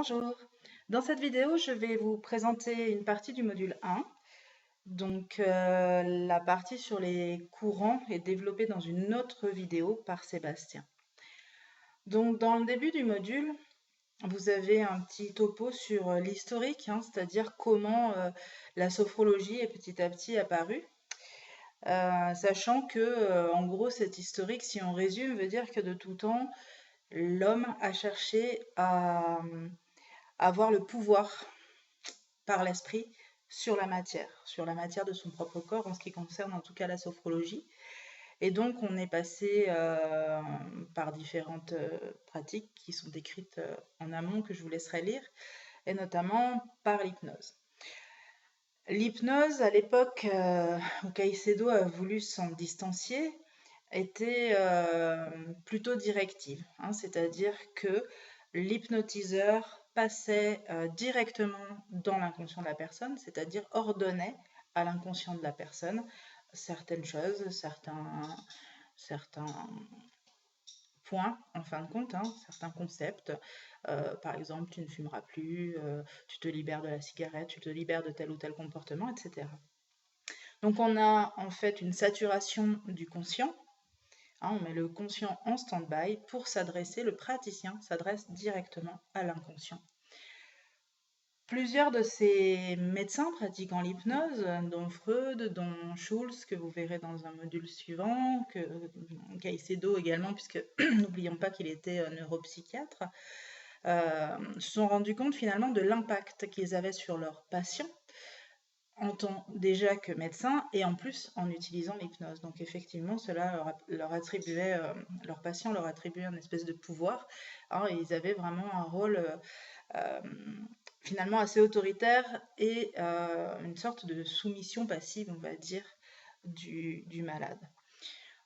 Bonjour, dans cette vidéo, je vais vous présenter une partie du module 1. La partie sur les courants est développée dans une autre vidéo par Sébastien. Donc, dans le début du module, vous avez un petit topo sur l'historique, c'est-à-dire comment la sophrologie est petit à petit apparue. Sachant que, en gros, cet historique, si on résume, veut dire que de tout temps, l'homme a cherché à avoir le pouvoir par l'esprit sur la matière de son propre corps, en ce qui concerne en tout cas la sophrologie. Et donc, on est passé par différentes pratiques qui sont décrites en amont, que je vous laisserai lire, et notamment par l'hypnose. L'hypnose, à l'époque où Caicedo a voulu s'en distancier, était plutôt directive, c'est-à-dire que l'hypnotiseur passait directement dans l'inconscient de la personne, c'est-à-dire ordonnait à l'inconscient de la personne certaines choses, certains points, en fin de compte, certains concepts. Par exemple, tu ne fumeras plus, tu te libères de la cigarette, tu te libères de tel ou tel comportement, etc. Donc on a en fait une saturation du conscient. On met le conscient en stand-by pour s'adresser, le praticien s'adresse directement à l'inconscient. Plusieurs de ces médecins pratiquant l'hypnose, dont Freud, dont Schulz, que vous verrez dans un module suivant, que Caicedo également, puisque n'oublions pas qu'il était neuropsychiatre, se sont rendus compte finalement de l'impact qu'ils avaient sur leurs patients en tant déjà que médecins et en plus en utilisant l'hypnose. Donc effectivement, cela leur attribuait, leurs patients leur attribuaient une espèce de pouvoir. Et ils avaient vraiment un rôle finalement assez autoritaire et une sorte de soumission passive, on va dire, du malade.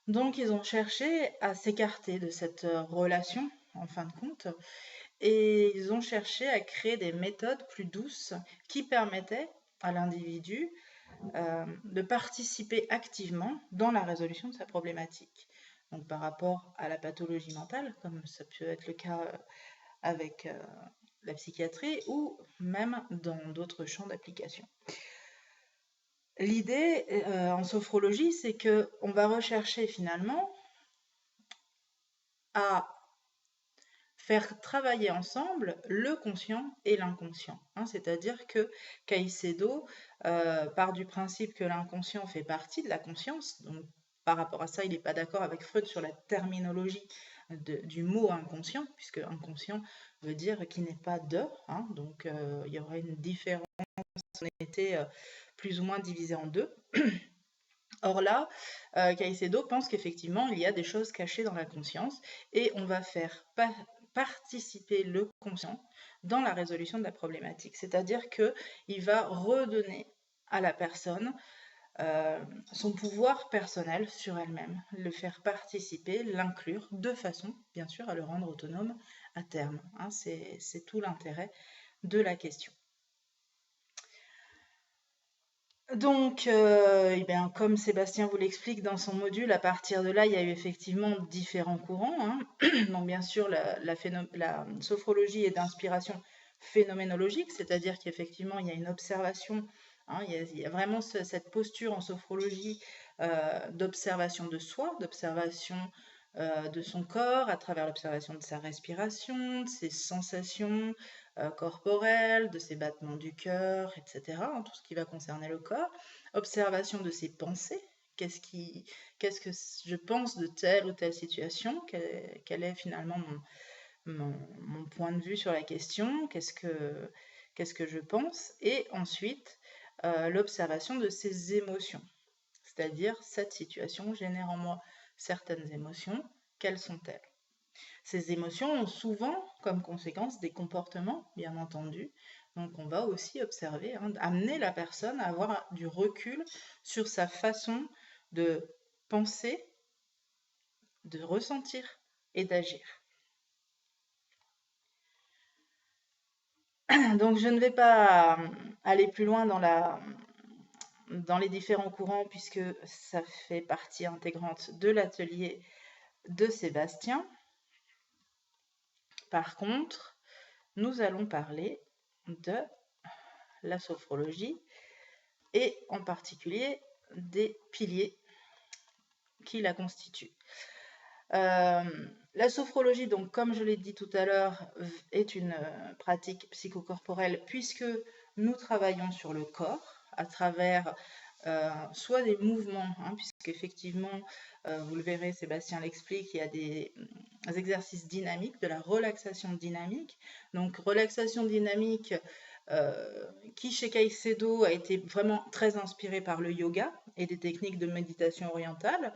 Donc ils ont cherché à s'écarter de cette relation, en fin de compte, et ils ont cherché à créer des méthodes plus douces qui permettaient à l'individu de participer activement dans la résolution de sa problématique. Donc par rapport à la pathologie mentale, comme ça peut être le cas avec la psychiatrie ou même dans d'autres champs d'application. L'idée en sophrologie, c'est qu'on va rechercher finalement à faire travailler ensemble le conscient et l'inconscient. C'est-à-dire que Caicedo part du principe que l'inconscient fait partie de la conscience. Donc, par rapport à ça, il n'est pas d'accord avec Freud sur la terminologie du mot inconscient, puisque inconscient veut dire qu'il n'est pas de. Donc, il y aurait une différence si on était plus ou moins divisé en deux. Or là, Caicedo pense qu'effectivement, il y a des choses cachées dans la conscience et on va faire participer le conscient dans la résolution de la problématique. C'est-à-dire qu'il va redonner à la personne son pouvoir personnel sur elle-même, le faire participer, l'inclure de façon, bien sûr, à le rendre autonome à terme. C'est tout l'intérêt de la question. Donc, comme Sébastien vous l'explique dans son module, à partir de là, il y a eu effectivement différents courants. Donc, bien sûr, la sophrologie est d'inspiration phénoménologique, c'est-à-dire qu'effectivement, il y a une observation, il y a vraiment cette posture en sophrologie d'observation de soi, d'observation de son corps à travers l'observation de sa respiration, de ses sensations corporelles, de ses battements du cœur, etc., tout ce qui va concerner le corps, observation de ses pensées, qu'est-ce que je pense de telle ou telle situation, quel est finalement mon point de vue sur la question, qu'est-ce que je pense, et ensuite l'observation de ses émotions, c'est-à-dire cette situation génère en moi certaines émotions, quelles sont-elles? Ces émotions ont souvent comme conséquence des comportements, bien entendu. Donc on va aussi observer, amener la personne à avoir du recul sur sa façon de penser, de ressentir et d'agir. Donc je ne vais pas aller plus loin dans les différents courants puisque ça fait partie intégrante de l'atelier de Sébastien. Par contre, nous allons parler de la sophrologie et en particulier des piliers qui la constituent. La sophrologie, donc, comme je l'ai dit tout à l'heure, est une pratique psychocorporelle puisque nous travaillons sur le corps à travers soit des mouvements, puisqu'effectivement, vous le verrez, Sébastien l'explique, il y a des exercices dynamiques, de la relaxation dynamique. Donc, relaxation dynamique qui, chez Caicedo, a été vraiment très inspiré par le yoga et des techniques de méditation orientale.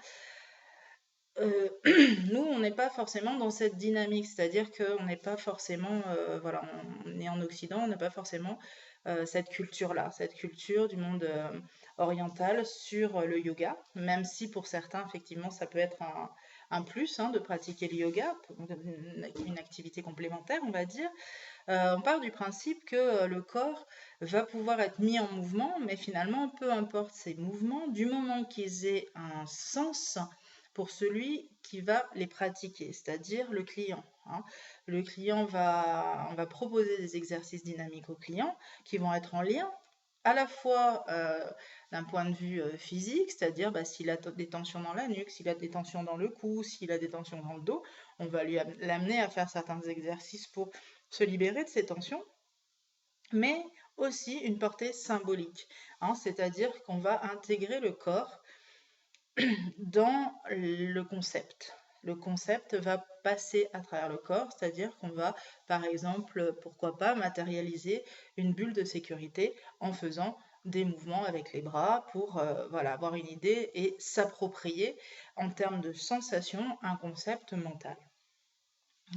Nous, on n'est pas forcément dans cette dynamique, c'est-à-dire qu'on n'est pas forcément, voilà, on est en Occident, on n'a pas forcément cette culture-là, cette culture du monde oriental sur le yoga, même si pour certains, effectivement, ça peut être un plus de pratiquer le yoga, une activité complémentaire, on va dire. On part du principe que le corps va pouvoir être mis en mouvement, mais finalement, peu importe ces mouvements, du moment qu'ils aient un sens pour celui qui va les pratiquer, c'est-à-dire le client. Le client on va proposer des exercices dynamiques au client qui vont être en lien à la fois d'un point de vue physique, c'est-à-dire s'il a des tensions dans la nuque, s'il a des tensions dans le cou, s'il a des tensions dans le dos, on va l'amener à faire certains exercices pour se libérer de ces tensions, mais aussi une portée symbolique, c'est-à-dire qu'on va intégrer le corps dans le concept. Le concept va passer à travers le corps, c'est-à-dire qu'on va, par exemple, pourquoi pas, matérialiser une bulle de sécurité en faisant des mouvements avec les bras pour voilà, avoir une idée et s'approprier en termes de sensation un concept mental.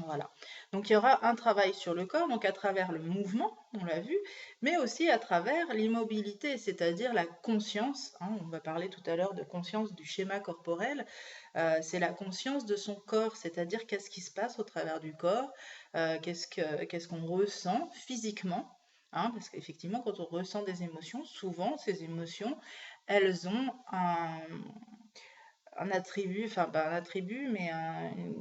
Voilà. Donc il y aura un travail sur le corps, donc à travers le mouvement, on l'a vu, mais aussi à travers l'immobilité, c'est-à-dire la conscience. On va parler tout à l'heure de conscience du schéma corporel. C'est la conscience de son corps, c'est-à-dire qu'est-ce qui se passe au travers du corps, qu'est-ce qu'on ressent physiquement. Parce qu'effectivement, quand on ressent des émotions, souvent ces émotions, elles ont un attribut, enfin pas un attribut, mais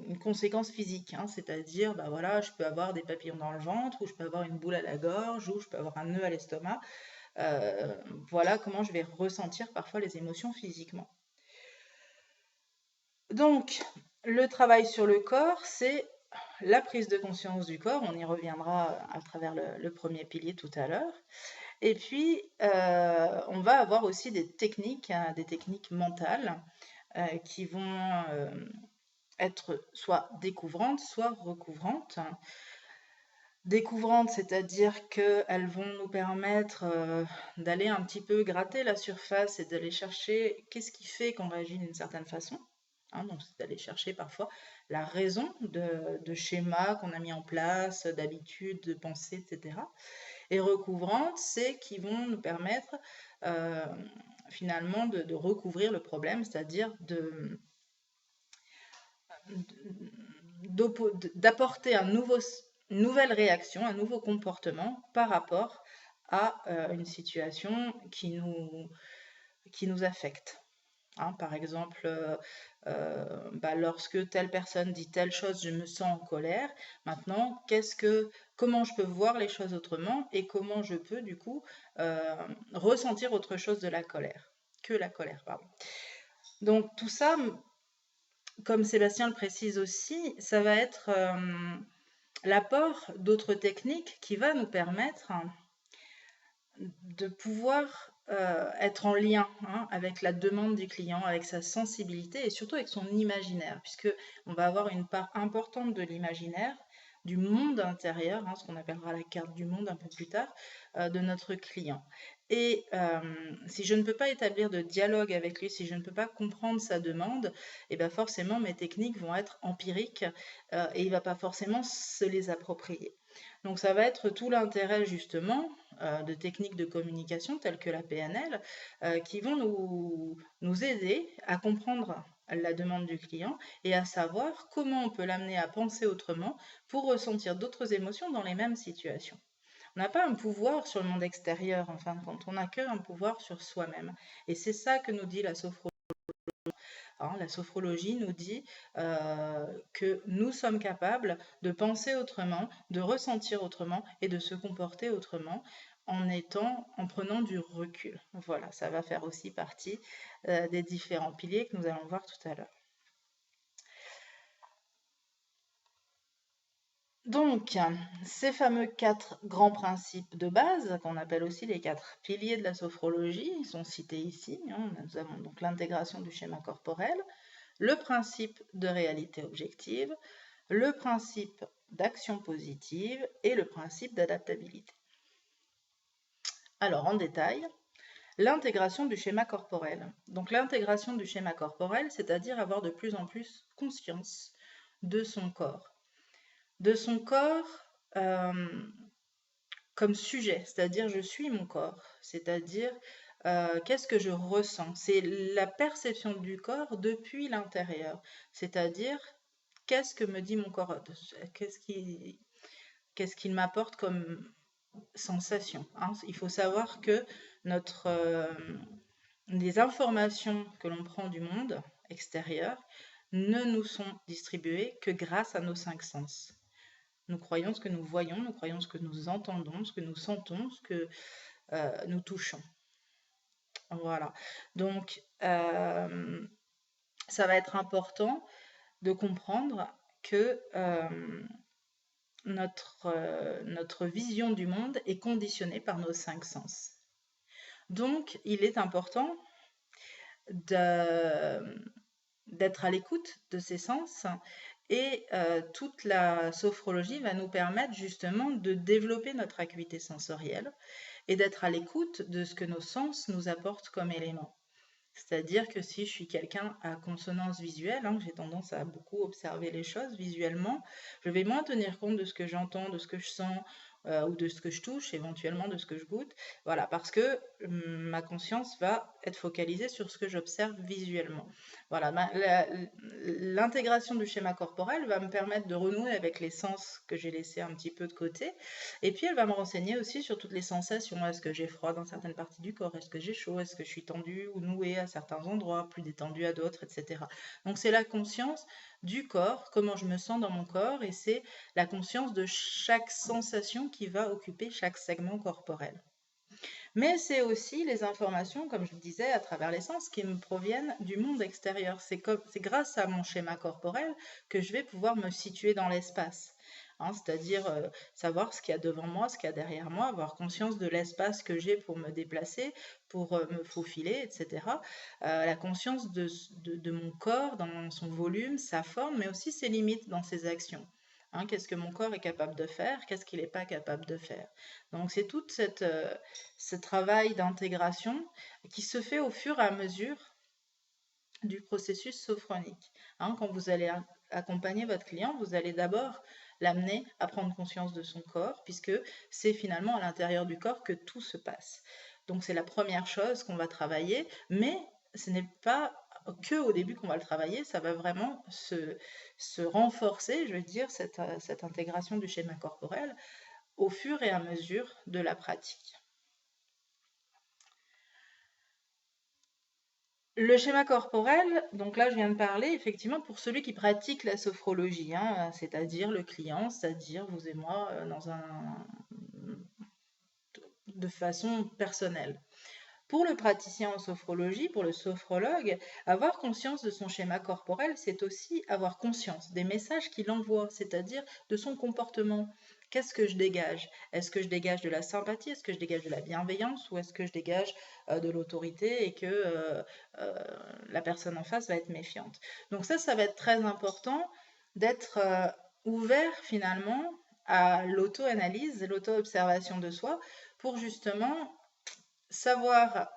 une conséquence physique, c'est-à-dire, voilà, je peux avoir des papillons dans le ventre, ou je peux avoir une boule à la gorge, ou je peux avoir un nœud à l'estomac. Voilà comment je vais ressentir parfois les émotions physiquement. Donc, le travail sur le corps, c'est la prise de conscience du corps, on y reviendra à travers le premier pilier tout à l'heure. Et puis, on va avoir aussi des techniques mentales qui vont être soit découvrantes, soit recouvrantes. Découvrantes, c'est-à-dire qu'elles vont nous permettre d'aller un petit peu gratter la surface et d'aller chercher qu'est-ce qui fait qu'on réagit d'une certaine façon. Donc, c'est d'aller chercher parfois la raison de schémas qu'on a mis en place, d'habitudes, de pensées, etc. Et recouvrantes, c'est qui vont nous permettre finalement de recouvrir le problème, c'est-à-dire d'apporter une nouvelle réaction, un nouveau comportement par rapport à une situation qui nous affecte. Par exemple, lorsque telle personne dit telle chose, je me sens en colère. Maintenant, comment je peux voir les choses autrement et comment je peux du coup ressentir autre chose de la colère, que la colère, pardon. Donc tout ça, comme Sébastien le précise aussi, ça va être l'apport d'autres techniques qui va nous permettre de pouvoir être en lien avec la demande du client, avec sa sensibilité et surtout avec son imaginaire, puisque on va avoir une part importante de l'imaginaire, du monde intérieur, ce qu'on appellera la carte du monde un peu plus tard, de notre client. Et si je ne peux pas établir de dialogue avec lui, si je ne peux pas comprendre sa demande, et bien forcément mes techniques vont être empiriques et il ne va pas forcément se les approprier. Donc ça va être tout l'intérêt justement de techniques de communication telles que la PNL qui vont nous aider à comprendre la demande du client et à savoir comment on peut l'amener à penser autrement pour ressentir d'autres émotions dans les mêmes situations. On n'a pas un pouvoir sur le monde extérieur, en fin de compte, on n'a qu'un pouvoir sur soi-même. Et c'est ça que nous dit la sophrologie. hein. La sophrologie nous dit que nous sommes capables de penser autrement, de ressentir autrement et de se comporter autrement en prenant du recul. Voilà, ça va faire aussi partie des différents piliers que nous allons voir tout à l'heure. Donc, ces fameux 4 grands principes de base, qu'on appelle aussi les 4 piliers de la sophrologie, ils sont cités ici, hein. Nous avons donc l'intégration du schéma corporel, le principe de réalité objective, le principe d'action positive et le principe d'adaptabilité. Alors, en détail, l'intégration du schéma corporel. Donc, l'intégration du schéma corporel, c'est-à-dire avoir de plus en plus conscience de son corps. De son corps comme sujet, c'est-à-dire je suis mon corps, c'est-à-dire qu'est-ce que je ressens. C'est la perception du corps depuis l'intérieur, c'est-à-dire qu'est-ce que me dit mon corps, qu'est-ce qu'il m'apporte comme sensation, hein. Il faut savoir que les informations que l'on prend du monde extérieur ne nous sont distribuées que grâce à nos 5 sens. Nous croyons ce que nous voyons, nous croyons ce que nous entendons, ce que nous sentons, ce que nous touchons. Voilà. Donc, ça va être important de comprendre que notre vision du monde est conditionnée par nos 5 sens. Donc, il est important d'être à l'écoute de ces sens et toute la sophrologie va nous permettre justement de développer notre acuité sensorielle et d'être à l'écoute de ce que nos sens nous apportent comme éléments. C'est-à-dire que si je suis quelqu'un à consonance visuelle, hein, j'ai tendance à beaucoup observer les choses visuellement, je vais moins tenir compte de ce que j'entends, de ce que je sens, ou de ce que je touche, éventuellement de ce que je goûte. Voilà, parce que ma conscience va être focalisée sur ce que j'observe visuellement. Voilà, l'intégration du schéma corporel va me permettre de renouer avec les sens que j'ai laissés un petit peu de côté. Et puis elle va me renseigner aussi sur toutes les sensations. Est-ce que j'ai froid dans certaines parties du corps? Est-ce que j'ai chaud? Est-ce que je suis tendue ou nouée à certains endroits, plus détendue à d'autres, etc. Donc c'est la conscience du corps, comment je me sens dans mon corps, et c'est la conscience de chaque sensation qui va occuper chaque segment corporel. Mais c'est aussi les informations, comme je le disais, à travers les sens, qui me proviennent du monde extérieur. C'est grâce à mon schéma corporel que je vais pouvoir me situer dans l'espace. Hein, c'est-à-dire savoir ce qu'il y a devant moi, ce qu'il y a derrière moi, avoir conscience de l'espace que j'ai pour me déplacer, pour me faufiler, etc. La conscience de mon corps dans son volume, sa forme, mais aussi ses limites dans ses actions. Hein, qu'est-ce que mon corps est capable de faire, qu'est-ce qu'il n'est pas capable de faire. Donc c'est tout ce travail d'intégration qui se fait au fur et à mesure du processus sophronique. Hein, quand vous allez accompagner votre client, vous allez d'abord l'amener à prendre conscience de son corps, puisque c'est finalement à l'intérieur du corps que tout se passe. Donc c'est la première chose qu'on va travailler, mais ce n'est pas que au début qu'on va le travailler, ça va vraiment se renforcer, je veux dire, cette intégration du schéma corporel au fur et à mesure de la pratique. Le schéma corporel, donc là je viens de parler effectivement pour celui qui pratique la sophrologie, hein, c'est-à-dire le client, c'est-à-dire vous et moi, de façon personnelle. Pour le praticien en sophrologie, pour le sophrologue, avoir conscience de son schéma corporel, c'est aussi avoir conscience des messages qu'il envoie, c'est-à-dire de son comportement. Qu'est-ce que je dégage? Est-ce que je dégage de la sympathie? Est-ce que je dégage de la bienveillance? Ou est-ce que je dégage de l'autorité et que la personne en face va être méfiante? Donc ça va être très important d'être ouvert finalement à l'auto-analyse, l'auto-observation de soi pour justement savoir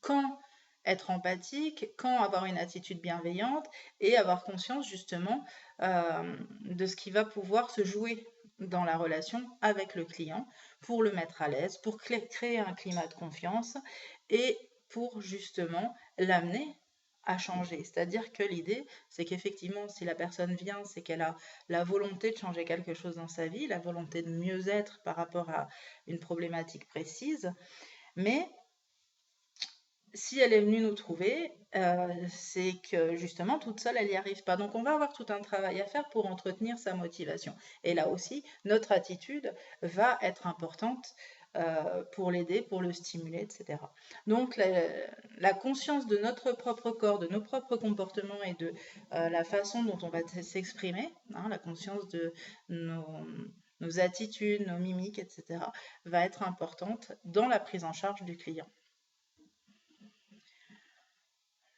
quand être empathique, quand avoir une attitude bienveillante et avoir conscience justement de ce qui va pouvoir se jouer dans la relation avec le client pour le mettre à l'aise, pour créer un climat de confiance et pour justement l'amener à changer. C'est-à-dire que l'idée, c'est qu'effectivement, si la personne vient, c'est qu'elle a la volonté de changer quelque chose dans sa vie, la volonté de mieux être par rapport à une problématique précise, mais si elle est venue nous trouver, c'est que justement toute seule, elle n'y arrive pas. Donc on va avoir tout un travail à faire pour entretenir sa motivation. Et là aussi, notre attitude va être importante pour l'aider, pour le stimuler, etc. Donc la conscience de notre propre corps, de nos propres comportements et de la façon dont on va s'exprimer, hein, la conscience de nos, nos attitudes, nos mimiques, etc., va être importante dans la prise en charge du client.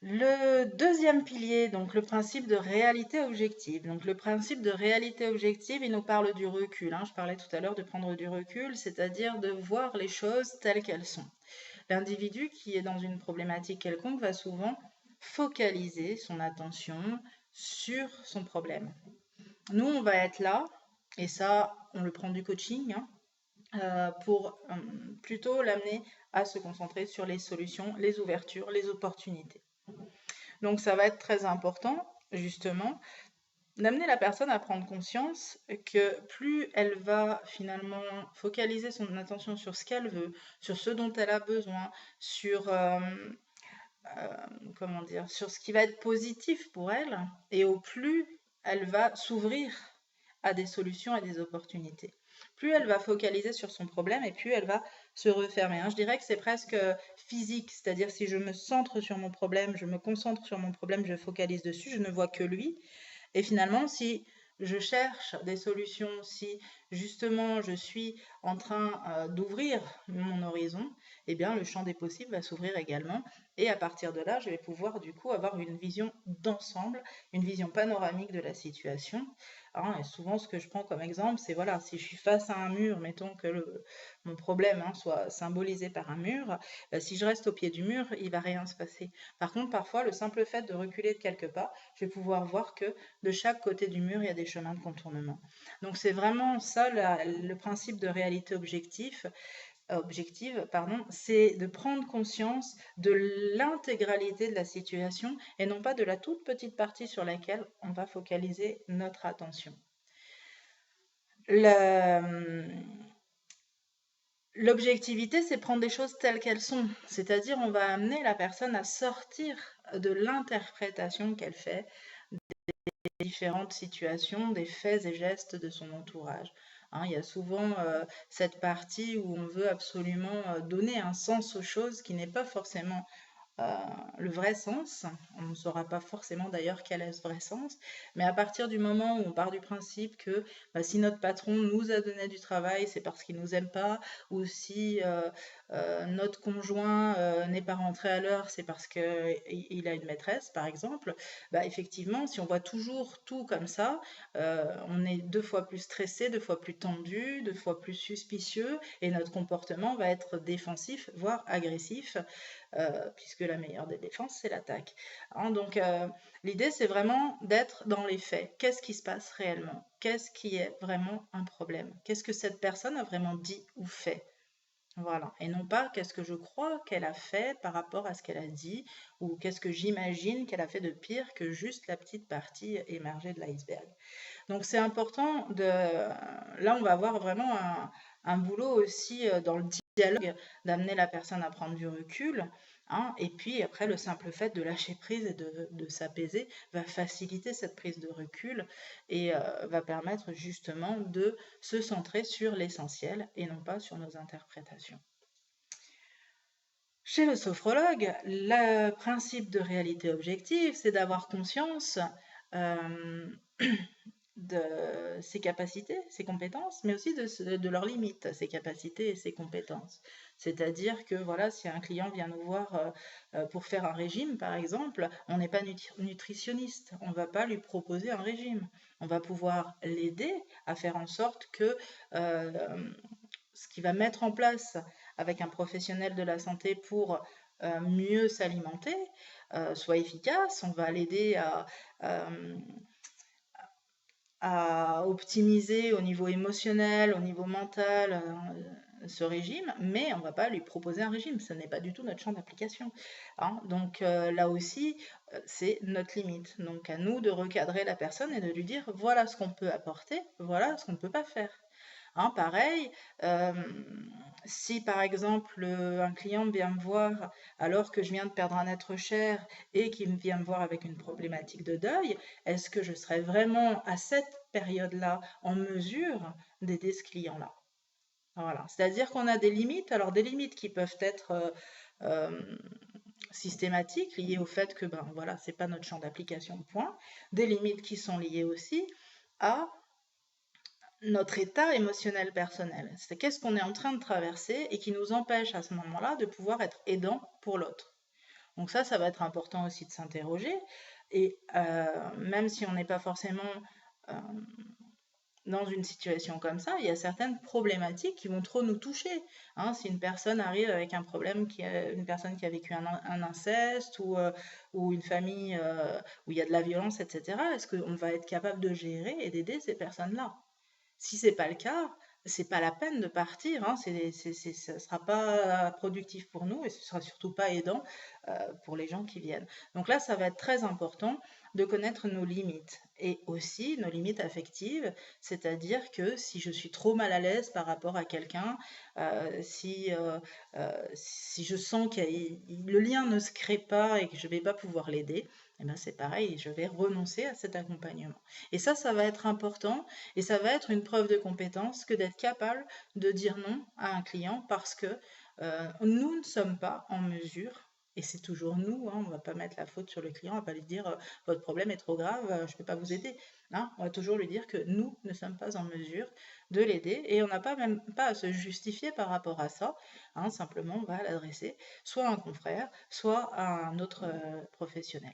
Le deuxième pilier, donc le principe de réalité objective. Donc le principe de réalité objective, il nous parle du recul, hein. Je parlais tout à l'heure de prendre du recul, c'est-à-dire de voir les choses telles qu'elles sont. L'individu qui est dans une problématique quelconque va souvent focaliser son attention sur son problème. Nous, on va être là, et ça, on le prend du coaching, hein, pour plutôt l'amener à se concentrer sur les solutions, les ouvertures, les opportunités. Donc ça va être très important, justement, d'amener la personne à prendre conscience que plus elle va finalement focaliser son attention sur ce qu'elle veut, sur ce dont elle a besoin, sur, comment dire, sur ce qui va être positif pour elle, et au plus elle va s'ouvrir à des solutions et des opportunités. Plus elle va focaliser sur son problème et plus elle va se refermer, hein. Je dirais que c'est presque physique, c'est-à-dire si je me centre sur mon problème, je me concentre sur mon problème, je focalise dessus, je ne vois que lui. Et finalement, si je cherche des solutions, si justement je suis en train d'ouvrir mon horizon, eh bien le champ des possibles va s'ouvrir également. Et à partir de là, je vais pouvoir du coup avoir une vision d'ensemble, une vision panoramique de la situation. Hein, et souvent, ce que je prends comme exemple, c'est voilà, si je suis face à un mur, mettons que mon problème, hein, soit symbolisé par un mur, si je reste au pied du mur, il va rien se passer. Par contre, parfois, le simple fait de reculer de quelques pas, je vais pouvoir voir que de chaque côté du mur, il y a des chemins de contournement. Donc c'est vraiment ça le principe de réalité objective, pardon, c'est de prendre conscience de l'intégralité de la situation et non pas de la toute petite partie sur laquelle on va focaliser notre attention. L'objectivité, c'est prendre des choses telles qu'elles sont, c'est-à-dire on va amener la personne à sortir de l'interprétation qu'elle fait des différentes situations, des faits et gestes de son entourage. Hein, il y a souvent cette partie où on veut absolument donner un sens aux choses qui n'est pas forcément euh, le vrai sens. On ne saura pas forcément d'ailleurs quel est ce vrai sens, mais à partir du moment où on part du principe que bah, si notre patron nous a donné du travail, c'est parce qu'il nous aime pas, ou si notre conjoint n'est pas rentré à l'heure, c'est parce qu'il a une maîtresse, par exemple, bah, effectivement, si on voit toujours tout comme ça, on est 2 fois plus stressé, 2 fois plus tendu, 2 fois plus suspicieux, et notre comportement va être défensif, voire agressif, puisque la meilleure des défenses, c'est l'attaque. Hein, donc, l'idée, c'est vraiment d'être dans les faits. Qu'est-ce qui se passe réellement? Qu'est-ce qui est vraiment un problème? Qu'est-ce que cette personne a vraiment dit ou fait? Voilà. Et non pas qu'est-ce que je crois qu'elle a fait par rapport à ce qu'elle a dit, ou qu'est-ce que j'imagine qu'elle a fait de pire que juste la petite partie émergée de l'iceberg. Donc c'est important de... Là, on va avoir vraiment un boulot aussi dans le dialogue, d'amener la personne à prendre du recul. Hein, et puis après, le simple fait de lâcher prise et de s'apaiser va faciliter cette prise de recul et va permettre justement de se centrer sur l'essentiel et non pas sur nos interprétations. Chez le sophrologue, le principe de réalité objective, c'est d'avoir conscience euh, de ses capacités, ses compétences, mais aussi de leurs limites, ses capacités et ses compétences. C'est-à-dire que voilà, si un client vient nous voir pour faire un régime, par exemple, on n'est pas nutritionniste, on ne va pas lui proposer un régime. On va pouvoir l'aider à faire en sorte que ce qu'il va mettre en place avec un professionnel de la santé pour mieux s'alimenter soit efficace. On va l'aider à optimiser au niveau émotionnel, au niveau mental, ce régime, mais on ne va pas lui proposer un régime, ce n'est pas du tout notre champ d'application. Hein. Donc là aussi, c'est notre limite. Donc à nous de recadrer la personne et de lui dire voilà ce qu'on peut apporter, voilà ce qu'on ne peut pas faire. Hein, pareil, si par exemple un client vient me voir alors que je viens de perdre un être cher et qu'il vient me voir avec une problématique de deuil, est-ce que je serais vraiment à cette période-là en mesure d'aider ce client-là? Voilà, c'est-à-dire qu'on a des limites, alors des limites qui peuvent être systématiques, liées au fait que ben voilà, c'est pas notre champ d'application, point. Des limites qui sont liées aussi à notre état émotionnel personnel. C'est qu'est-ce qu'on est en train de traverser et qui nous empêche à ce moment-là de pouvoir être aidant pour l'autre. Donc ça va être important aussi de s'interroger. Et même si on n'est pas forcément euh, dans une situation comme ça, il y a certaines problématiques qui vont trop nous toucher. Hein, si une personne arrive avec un problème, une personne qui a vécu un inceste ou une famille où il y a de la violence, etc., est-ce qu'on va être capable de gérer et d'aider ces personnes-là? Si c'est pas le cas, c'est pas la peine de partir, hein, ça sera pas productif pour nous et ce sera surtout pas aidant pour les gens qui viennent. Donc là, ça va être très important de connaître nos limites et aussi nos limites affectives, c'est-à-dire que si je suis trop mal à l'aise par rapport à quelqu'un, si je sens que le lien ne se crée pas et que je vais pas pouvoir l'aider, eh ben c'est pareil, je vais renoncer à cet accompagnement. Et ça va être important et ça va être une preuve de compétence que d'être capable de dire non à un client parce que nous ne sommes pas en mesure, et c'est toujours nous, hein, on ne va pas mettre la faute sur le client, on ne va pas lui dire votre problème est trop grave, je ne peux pas vous aider. Hein, on va toujours lui dire que nous ne sommes pas en mesure de l'aider et on n'a pas même pas à se justifier par rapport à ça. Hein, simplement, on va l'adresser soit à un confrère, soit à un autre professionnel.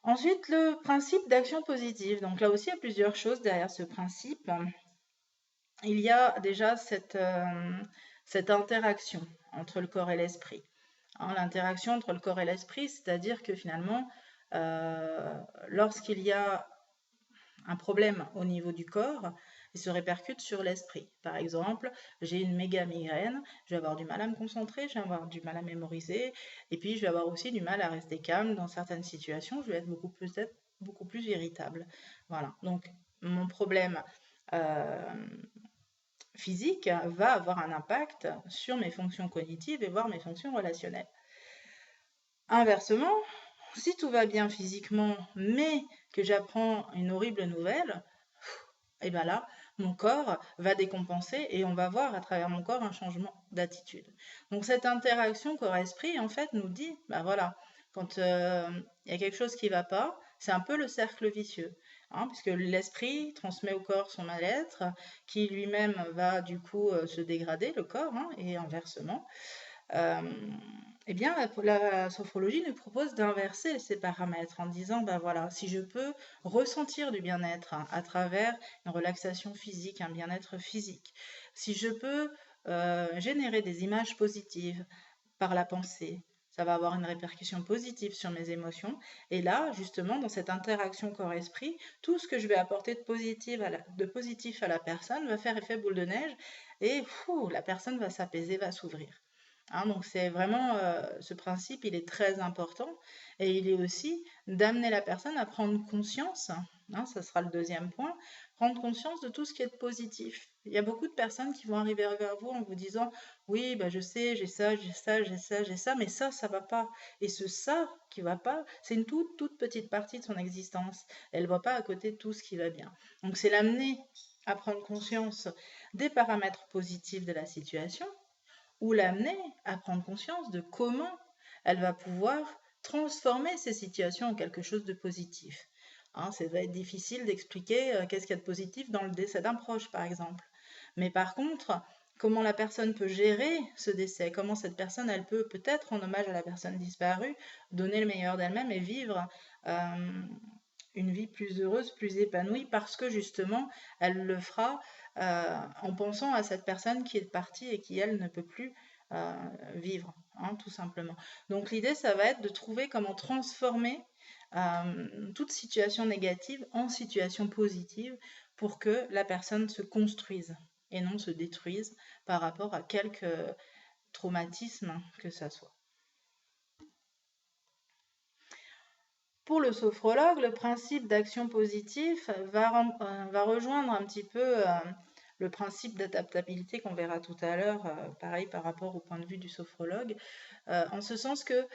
Ensuite, le principe d'action positive. Donc là aussi, il y a plusieurs choses derrière ce principe. Il y a déjà cette interaction entre le corps et l'esprit. Hein, l'interaction entre le corps et l'esprit, c'est-à-dire que finalement, lorsqu'il y a un problème au niveau du corps, il se répercute sur l'esprit. Par exemple, j'ai une méga migraine, je vais avoir du mal à me concentrer, je vais avoir du mal à mémoriser, et puis je vais avoir aussi du mal à rester calme dans certaines situations, je vais être beaucoup plus irritable. Voilà, donc mon problème physique va avoir un impact sur mes fonctions cognitives et voire mes fonctions relationnelles. Inversement, si tout va bien physiquement, mais que j'apprends une horrible nouvelle, et bien là, mon corps va décompenser et on va voir à travers mon corps un changement d'attitude. Donc cette interaction corps-esprit, en fait, nous dit, ben voilà, quand il y a quelque chose qui ne va pas, c'est un peu le cercle vicieux, hein, puisque l'esprit transmet au corps son mal-être, qui lui-même va du coup se dégrader, le corps, hein, et inversement. Eh bien, la sophrologie nous propose d'inverser ces paramètres en disant, ben voilà, si je peux ressentir du bien-être à travers une relaxation physique, un bien-être physique, si je peux générer des images positives par la pensée, ça va avoir une répercussion positive sur mes émotions. Et là, justement, dans cette interaction corps-esprit, tout ce que je vais apporter de positif à la personne va faire effet boule de neige et la personne va s'apaiser, va s'ouvrir. Hein, donc c'est vraiment ce principe, il est très important et il est aussi d'amener la personne à prendre conscience, hein, ça sera le deuxième point, prendre conscience de tout ce qui est positif. Il y a beaucoup de personnes qui vont arriver vers vous en vous disant oui, bah, je sais, j'ai ça, j'ai ça, j'ai ça, j'ai ça, mais ça va pas. Et ce ça qui va pas, c'est une toute petite partie de son existence. Elle ne voit pas à côté de tout ce qui va bien. Donc c'est l'amener à prendre conscience des paramètres positifs de la situation ou l'amener à prendre conscience de comment elle va pouvoir transformer ces situations en quelque chose de positif. Hein, ça va être difficile d'expliquer qu'est-ce qu'il y a de positif dans le décès d'un proche, par exemple. Mais par contre, comment la personne peut gérer ce décès, comment cette personne, elle peut peut-être, en hommage à la personne disparue, donner le meilleur d'elle-même et vivre une vie plus heureuse, plus épanouie, parce que justement, elle le fera en pensant à cette personne qui est partie et qui, elle, ne peut plus vivre, hein, tout simplement. Donc l'idée, ça va être de trouver comment transformer toute situation négative en situation positive pour que la personne se construise et non se détruise par rapport à quelque traumatisme que ça soit. Pour le sophrologue, le principe d'action positive va rejoindre un petit peu le principe d'adaptabilité qu'on verra tout à l'heure, pareil par rapport au point de vue du sophrologue, en ce sens que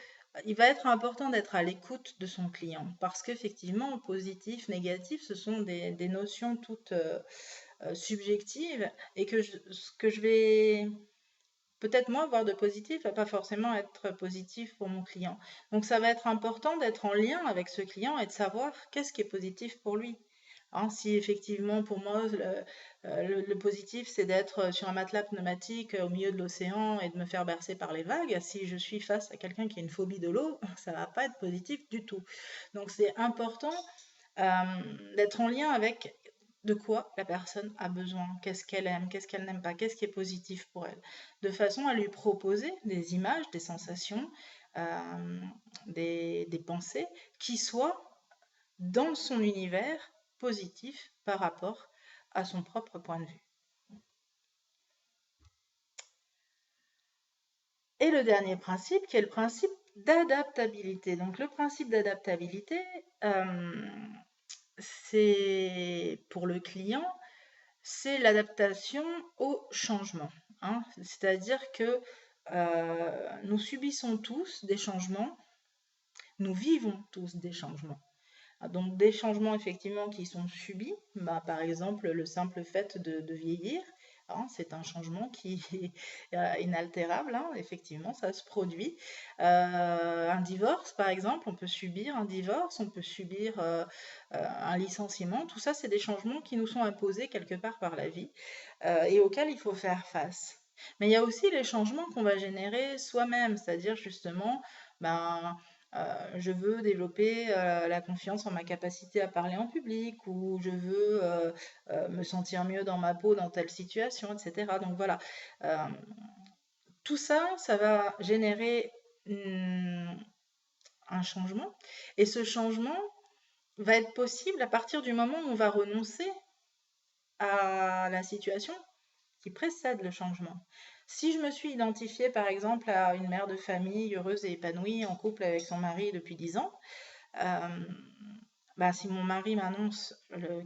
il va être important d'être à l'écoute de son client parce qu'effectivement, positif, négatif, ce sont des notions toutes subjectives et que ce que je vais peut-être moi voir de positif va pas forcément être positif pour mon client. Donc ça va être important d'être en lien avec ce client et de savoir qu'est-ce qui est positif pour lui. Hein, si effectivement pour moi le positif c'est d'être sur un matelas pneumatique au milieu de l'océan et de me faire bercer par les vagues, si je suis face à quelqu'un qui a une phobie de l'eau, ça va pas être positif du tout. Donc c'est important d'être en lien avec de quoi la personne a besoin, qu'est-ce qu'elle aime, qu'est-ce qu'elle n'aime pas, qu'est-ce qui est positif pour elle, de façon à lui proposer des images, des sensations, des pensées qui soient dans son univers positif par rapport à son propre point de vue. Et le dernier principe, qui est le principe d'adaptabilité. Donc le principe d'adaptabilité, c'est pour le client, c'est l'adaptation au changement, hein. C'est-à-dire que nous subissons tous des changements, nous vivons tous des changements. Donc des changements effectivement qui sont subis, bah, par exemple le simple fait de vieillir, hein, c'est un changement qui est inaltérable, hein, effectivement ça se produit. Un divorce par exemple, on peut subir un divorce, on peut subir un licenciement, tout ça c'est des changements qui nous sont imposés quelque part par la vie et auxquels il faut faire face. Mais il y a aussi les changements qu'on va générer soi-même, c'est-à-dire justement, ben, je veux développer la confiance en ma capacité à parler en public ou je veux me sentir mieux dans ma peau dans telle situation, etc. Donc voilà, euh, tout ça, ça va générer un changement et ce changement va être possible à partir du moment où on va renoncer à la situation qui précède le changement. Si je me suis identifiée par exemple à une mère de famille heureuse et épanouie en couple avec son mari depuis 10 ans, euh, bah, si mon mari m'annonce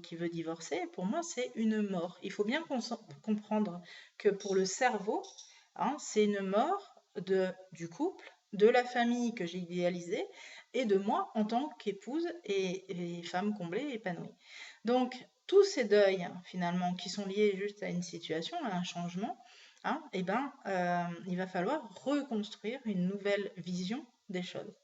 qu'il veut divorcer, pour moi c'est une mort. Il faut bien comprendre que pour le cerveau, hein, c'est une mort du couple, de la famille que j'ai idéalisée et de moi en tant qu'épouse et femme comblée, épanouie. Donc tous ces deuils finalement qui sont liés juste à une situation, à un changement, hein, eh ben, il va falloir reconstruire une nouvelle vision des choses.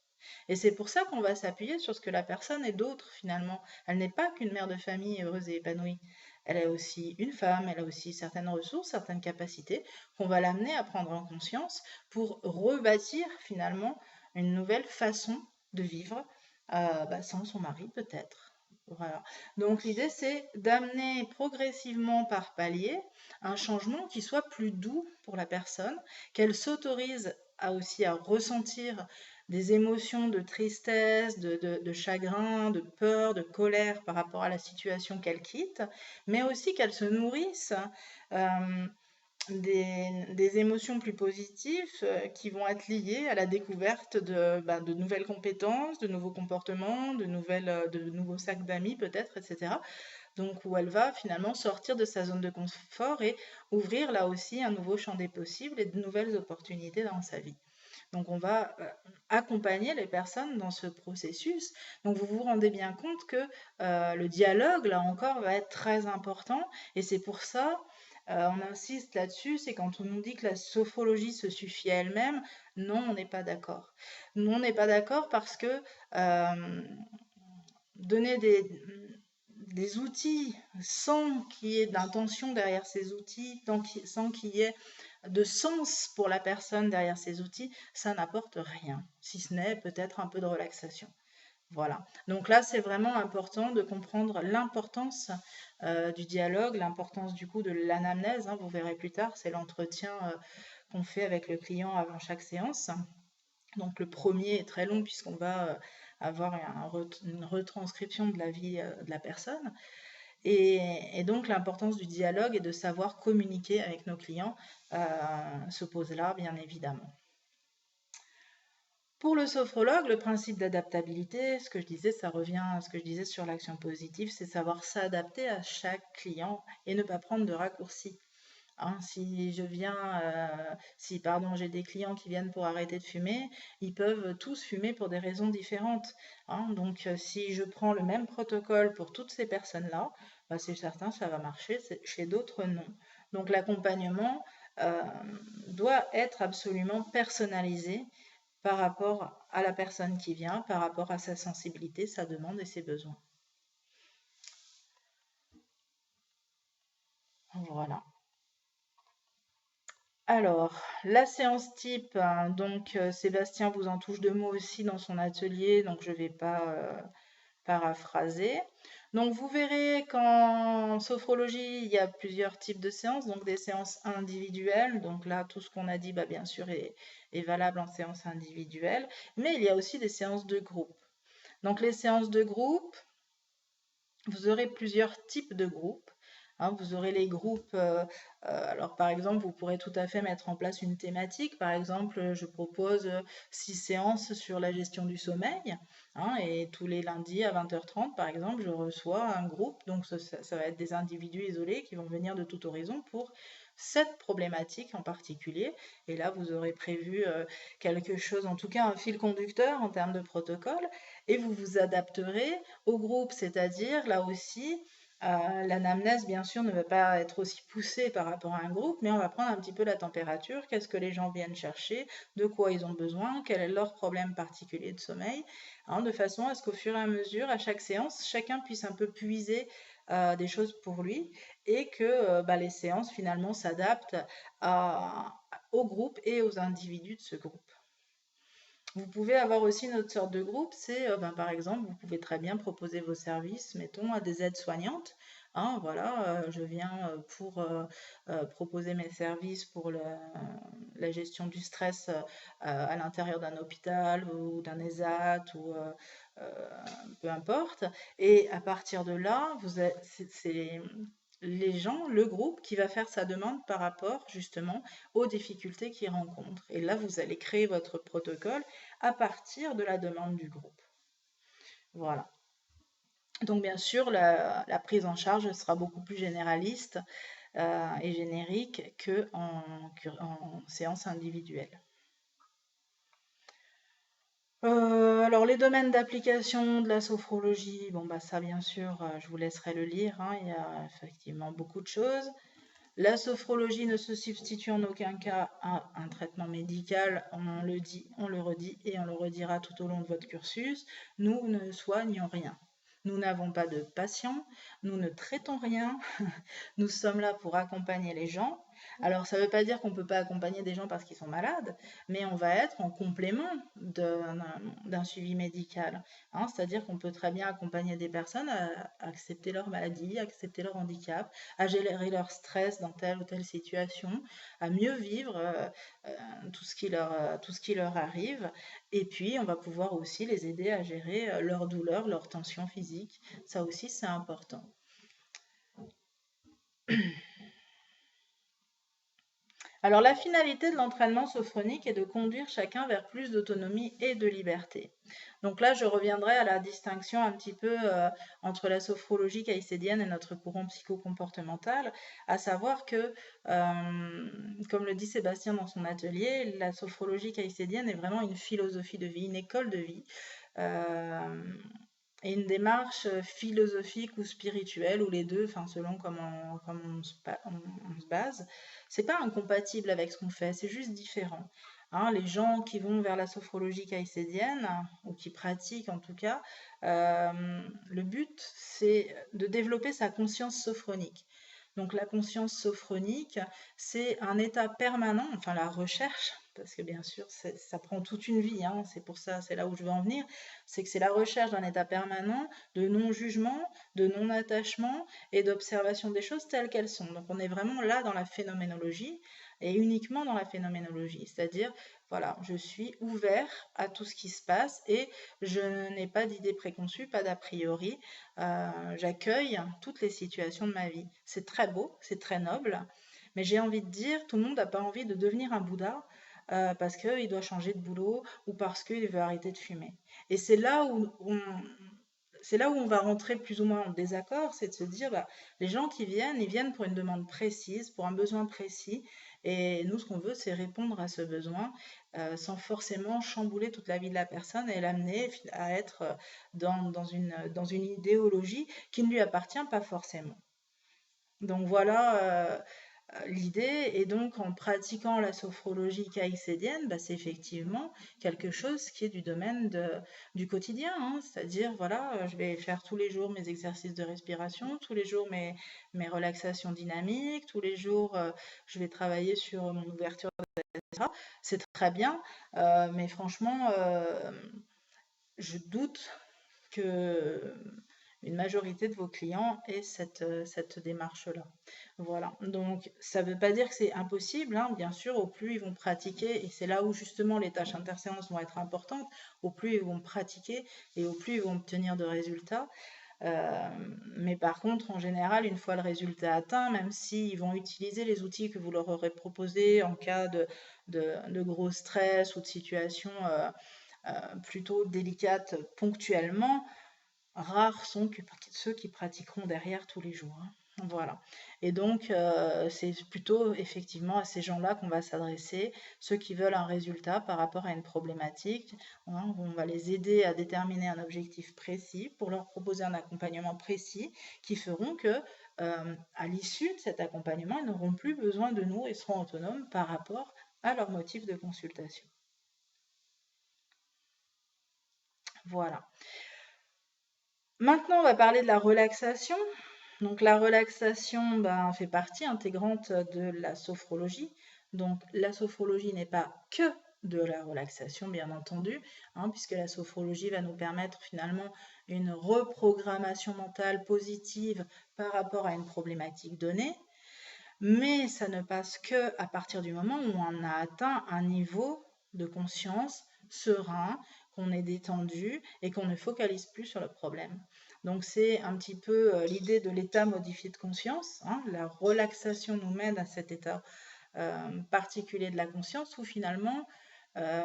Et c'est pour ça qu'on va s'appuyer sur ce que la personne est d'autre finalement. Elle n'est pas qu'une mère de famille heureuse et épanouie. Elle est aussi une femme, elle a aussi certaines ressources, certaines capacités qu'on va l'amener à prendre en conscience pour rebâtir finalement une nouvelle façon de vivre bah, sans son mari peut-être. Voilà. Donc l'idée c'est d'amener progressivement par palier un changement qui soit plus doux pour la personne, qu'elle s'autorise aussi à ressentir des émotions de tristesse, de chagrin, de peur, de colère par rapport à la situation qu'elle quitte, mais aussi qu'elle se nourrisse euh, des émotions plus positives qui vont être liées à la découverte de nouvelles compétences, de nouveaux comportements, de nouveaux sacs d'amis peut-être, etc. Donc où elle va finalement sortir de sa zone de confort et ouvrir là aussi un nouveau champ des possibles et de nouvelles opportunités dans sa vie. Donc on va accompagner les personnes dans ce processus. Donc vous vous rendez bien compte que le dialogue, là encore, va être très important. Et c'est pour ça, on insiste là-dessus, c'est quand on nous dit que la sophrologie se suffit à elle-même, non, on n'est pas d'accord. Nous, on n'est pas d'accord parce que donner des outils sans qu'il y ait d'intention derrière ces outils, sans qu'il y ait de sens pour la personne derrière ces outils, ça n'apporte rien, si ce n'est peut-être un peu de relaxation. Voilà. Donc là, c'est vraiment important de comprendre l'importance du dialogue, l'importance du coup de l'anamnèse. Hein, vous verrez plus tard, c'est l'entretien qu'on fait avec le client avant chaque séance. Donc le premier est très long puisqu'on va avoir une retranscription de la vie de la personne. Et donc l'importance du dialogue et de savoir communiquer avec nos clients se pose là, bien évidemment. Pour le sophrologue, le principe d'adaptabilité, ce que je disais, ça revient à ce que je disais sur l'action positive, c'est savoir s'adapter à chaque client et ne pas prendre de raccourcis. Hein, si je viens, si pardon, j'ai des clients qui viennent pour arrêter de fumer, ils peuvent tous fumer pour des raisons différentes. Hein. Donc, si je prends le même protocole pour toutes ces personnes-là, bah, c'est certain, ça va marcher, chez d'autres, non. Donc, l'accompagnement euh, doit être absolument personnalisé par rapport à la personne qui vient, par rapport à sa sensibilité, sa demande et ses besoins. Voilà. Alors, la séance type, hein, donc Sébastien vous en touche deux mots aussi dans son atelier, donc je ne vais pas paraphraser. Donc vous verrez qu'en sophrologie, il y a plusieurs types de séances, donc des séances individuelles, donc là tout ce qu'on a dit, bah, bien sûr, est valable en séance individuelle, mais il y a aussi des séances de groupe. Donc les séances de groupe, vous aurez plusieurs types de groupes. Hein, vous aurez les groupes, alors par exemple, vous pourrez tout à fait mettre en place une thématique. Par exemple, je propose 6 séances sur la gestion du sommeil. Hein, et tous les lundis à 20h30, par exemple, je reçois un groupe. Donc ça va être des individus isolés qui vont venir de tout horizon pour cette problématique en particulier. Et là, vous aurez prévu quelque chose, en tout cas un fil conducteur en termes de protocole, et vous vous adapterez au groupe, c'est-à-dire là aussi, l'anamnèse bien sûr ne va pas être aussi poussée par rapport à un groupe, mais on va prendre un petit peu la température, qu'est-ce que les gens viennent chercher, de quoi ils ont besoin, quel est leur problème particulier de sommeil, hein, de façon à ce qu'au fur et à mesure, à chaque séance, chacun puisse un peu puiser des choses pour lui et que bah, les séances finalement s'adaptent au groupe et aux individus de ce groupe. Vous pouvez avoir aussi une autre sorte de groupe, c'est ben, par exemple, vous pouvez très bien proposer vos services, mettons, à des aides-soignantes. Hein, voilà, je viens pour proposer mes services pour la gestion du stress à l'intérieur d'un hôpital ou d'un ESAT ou euh, peu importe. Et à partir de là, c'est les gens, le groupe qui va faire sa demande par rapport justement aux difficultés qu'il rencontre. Et là, vous allez créer votre protocole à partir de la demande du groupe. Voilà. Donc bien sûr, la prise en charge sera beaucoup plus généraliste et générique qu'en séance individuelle. Alors les domaines d'application de la sophrologie, bon bah ça bien sûr, je vous laisserai le lire, hein, il y a effectivement beaucoup de choses. La sophrologie ne se substitue en aucun cas à un traitement médical, on le dit, on le redit et on le redira tout au long de votre cursus. Nous ne soignons rien. Nous n'avons pas de patients, nous ne traitons rien, nous sommes là pour accompagner les gens. Alors ça ne veut pas dire qu'on ne peut pas accompagner des gens parce qu'ils sont malades, mais on va être en complément d'un suivi médical. Hein, c'est-à-dire qu'on peut très bien accompagner des personnes à accepter leur maladie, à accepter leur handicap, à gérer leur stress dans telle ou telle situation, à mieux vivre tout ce qui leur arrive. Et puis, on va pouvoir aussi les aider à gérer leur douleur, leur tension physique. Ça aussi, c'est important. Alors, la finalité de l'entraînement sophronique est de conduire chacun vers plus d'autonomie et de liberté. Donc là, je reviendrai à la distinction un petit peu entre la sophrologie caïcédienne et notre courant psychocomportemental, à savoir que, comme le dit Sébastien dans son atelier, la sophrologie caïcédienne est vraiment une philosophie de vie, une école de vie. Euh, et une démarche philosophique ou spirituelle, ou les deux, enfin selon comment on se base, c'est pas incompatible avec ce qu'on fait, c'est juste différent. Hein, les gens qui vont vers la sophrologie caïcédienne, ou qui pratiquent en tout cas, le but c'est de développer sa conscience sophronique. Donc la conscience sophronique, c'est un état permanent, enfin la recherche, parce que bien sûr ça prend toute une vie, hein, c'est pour ça, c'est là où je veux en venir, c'est que c'est la recherche d'un état permanent de non-jugement, de non-attachement et d'observation des choses telles qu'elles sont. Donc on est vraiment là dans la phénoménologie et uniquement dans la phénoménologie, c'est-à-dire voilà, je suis ouvert à tout ce qui se passe et je n'ai pas d'idées préconçues, pas d'a priori, j'accueille toutes les situations de ma vie. C'est très beau, c'est très noble, mais j'ai envie de dire, tout le monde n'a pas envie de devenir un Bouddha parce qu'il doit changer de boulot ou parce qu'il veut arrêter de fumer. Et c'est là où on va rentrer plus ou moins en désaccord, c'est de se dire, bah, les gens qui viennent, ils viennent pour une demande précise, pour un besoin précis, et nous, ce qu'on veut, c'est répondre à ce besoin sans forcément chambouler toute la vie de la personne et l'amener à être dans une idéologie qui ne lui appartient pas forcément. Donc voilà l'idée. Et donc en pratiquant la sophrologie caïcédienne, bah, c'est effectivement quelque chose qui est du domaine du quotidien, hein. C'est-à-dire, voilà, je vais faire tous les jours mes exercices de respiration, tous les jours mes relaxations dynamiques, tous les jours je vais travailler sur mon ouverture, etc. C'est très bien, mais franchement, je doute que une majorité de vos clients aient cette démarche-là. Voilà. Donc, ça ne veut pas dire que c'est impossible, hein. Bien sûr, au plus ils vont pratiquer, et c'est là où justement les tâches interséances vont être importantes, au plus ils vont pratiquer et au plus ils vont obtenir de résultats. Euh, mais par contre, en général, une fois le résultat atteint, même s'ils vont utiliser les outils que vous leur aurez proposés en cas de gros stress ou de situation plutôt délicates ponctuellement, rares sont ceux qui pratiqueront derrière tous les jours, hein. Voilà. Et donc, c'est plutôt effectivement à ces gens-là qu'on va s'adresser, ceux qui veulent un résultat par rapport à une problématique, hein. On va les aider à déterminer un objectif précis pour leur proposer un accompagnement précis qui feront que, à l'issue de cet accompagnement, ils n'auront plus besoin de nous et seront autonomes par rapport à leur motif de consultation. Voilà. Maintenant, on va parler de la relaxation. Donc la relaxation ben, fait partie intégrante de la sophrologie. Donc la sophrologie n'est pas que de la relaxation, bien entendu, hein, puisque la sophrologie va nous permettre finalement une reprogrammation mentale positive par rapport à une problématique donnée. Mais ça ne passe que à partir du moment où on a atteint un niveau de conscience serein, qu'on est détendu et qu'on ne focalise plus sur le problème. Donc c'est un petit peu l'idée de l'état modifié de conscience, hein. La relaxation nous mène à cet état particulier de la conscience où finalement euh,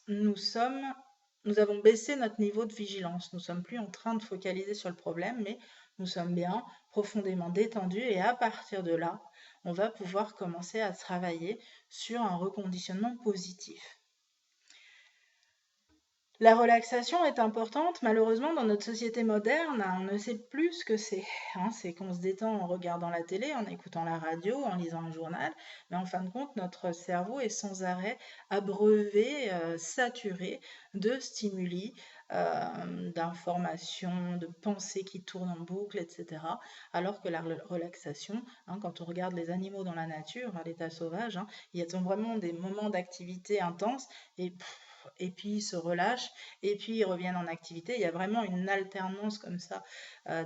nous avons baissé notre niveau de vigilance. Nous ne sommes plus en train de focaliser sur le problème, mais nous sommes bien profondément détendus et à partir de là, on va pouvoir commencer à travailler sur un reconditionnement positif. La relaxation est importante, malheureusement, dans notre société moderne, on ne sait plus ce que c'est, hein. C'est qu'on se détend en regardant la télé, en écoutant la radio, en lisant le journal, mais en fin de compte, notre cerveau est sans arrêt abreuvé, saturé de stimuli, d'informations, de pensées qui tournent en boucle, etc. Alors que la relaxation, hein, quand on regarde les animaux dans la nature, à l'état sauvage, hein, ils ont vraiment des moments d'activité intense et puis ils se relâchent, et puis ils reviennent en activité. Il y a vraiment une alternance comme ça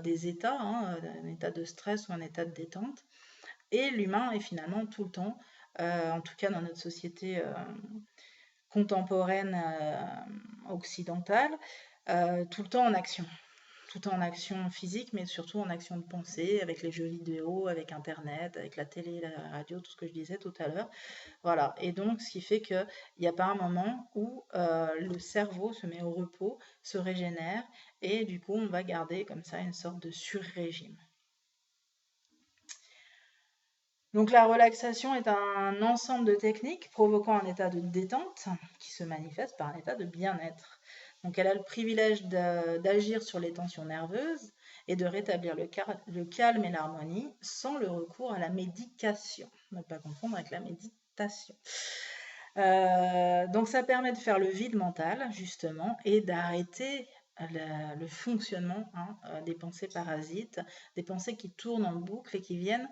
des états, hein, un état de stress ou un état de détente. Et l'humain est finalement tout le temps, en tout cas dans notre société contemporaine occidentale, tout le temps en action. Tout en action physique, mais surtout en action de pensée, avec les jeux vidéo, avec Internet, avec la télé, la radio, tout ce que je disais tout à l'heure. Voilà. Et donc, ce qui fait qu'il n'y a pas un moment où le cerveau se met au repos, se régénère, et du coup, on va garder comme ça une sorte de sur-régime. Donc, la relaxation est un ensemble de techniques provoquant un état de détente qui se manifeste par un état de bien-être. Donc, elle a le privilège d'agir sur les tensions nerveuses et de rétablir le calme et l'harmonie sans le recours à la médication. Ne pas confondre avec la méditation. Donc ça permet de faire le vide mental, justement, et d'arrêter le fonctionnement, hein, des pensées parasites, des pensées qui tournent en boucle et qui viennent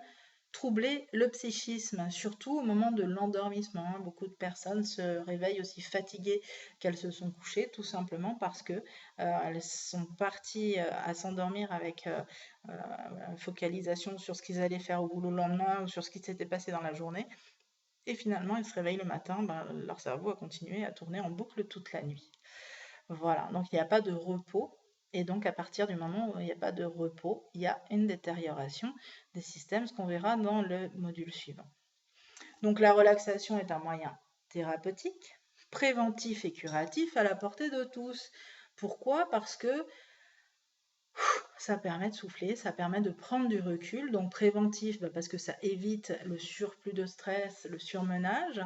troubler le psychisme, surtout au moment de l'endormissement, hein. Beaucoup de personnes se réveillent aussi fatiguées qu'elles se sont couchées, tout simplement parce que elles sont parties à s'endormir avec focalisation sur ce qu'ils allaient faire au boulot le lendemain ou sur ce qui s'était passé dans la journée. Et finalement, ils se réveillent le matin, ben, leur cerveau a continué à tourner en boucle toute la nuit. Voilà, donc il n'y a pas de repos. Et donc à partir du moment où il n'y a pas de repos, il y a une détérioration des systèmes, ce qu'on verra dans le module suivant. Donc la relaxation est un moyen thérapeutique, préventif et curatif à la portée de tous. Pourquoi? Parce que ça permet de souffler, ça permet de prendre du recul. Donc préventif, parce que ça évite le surplus de stress, le surmenage,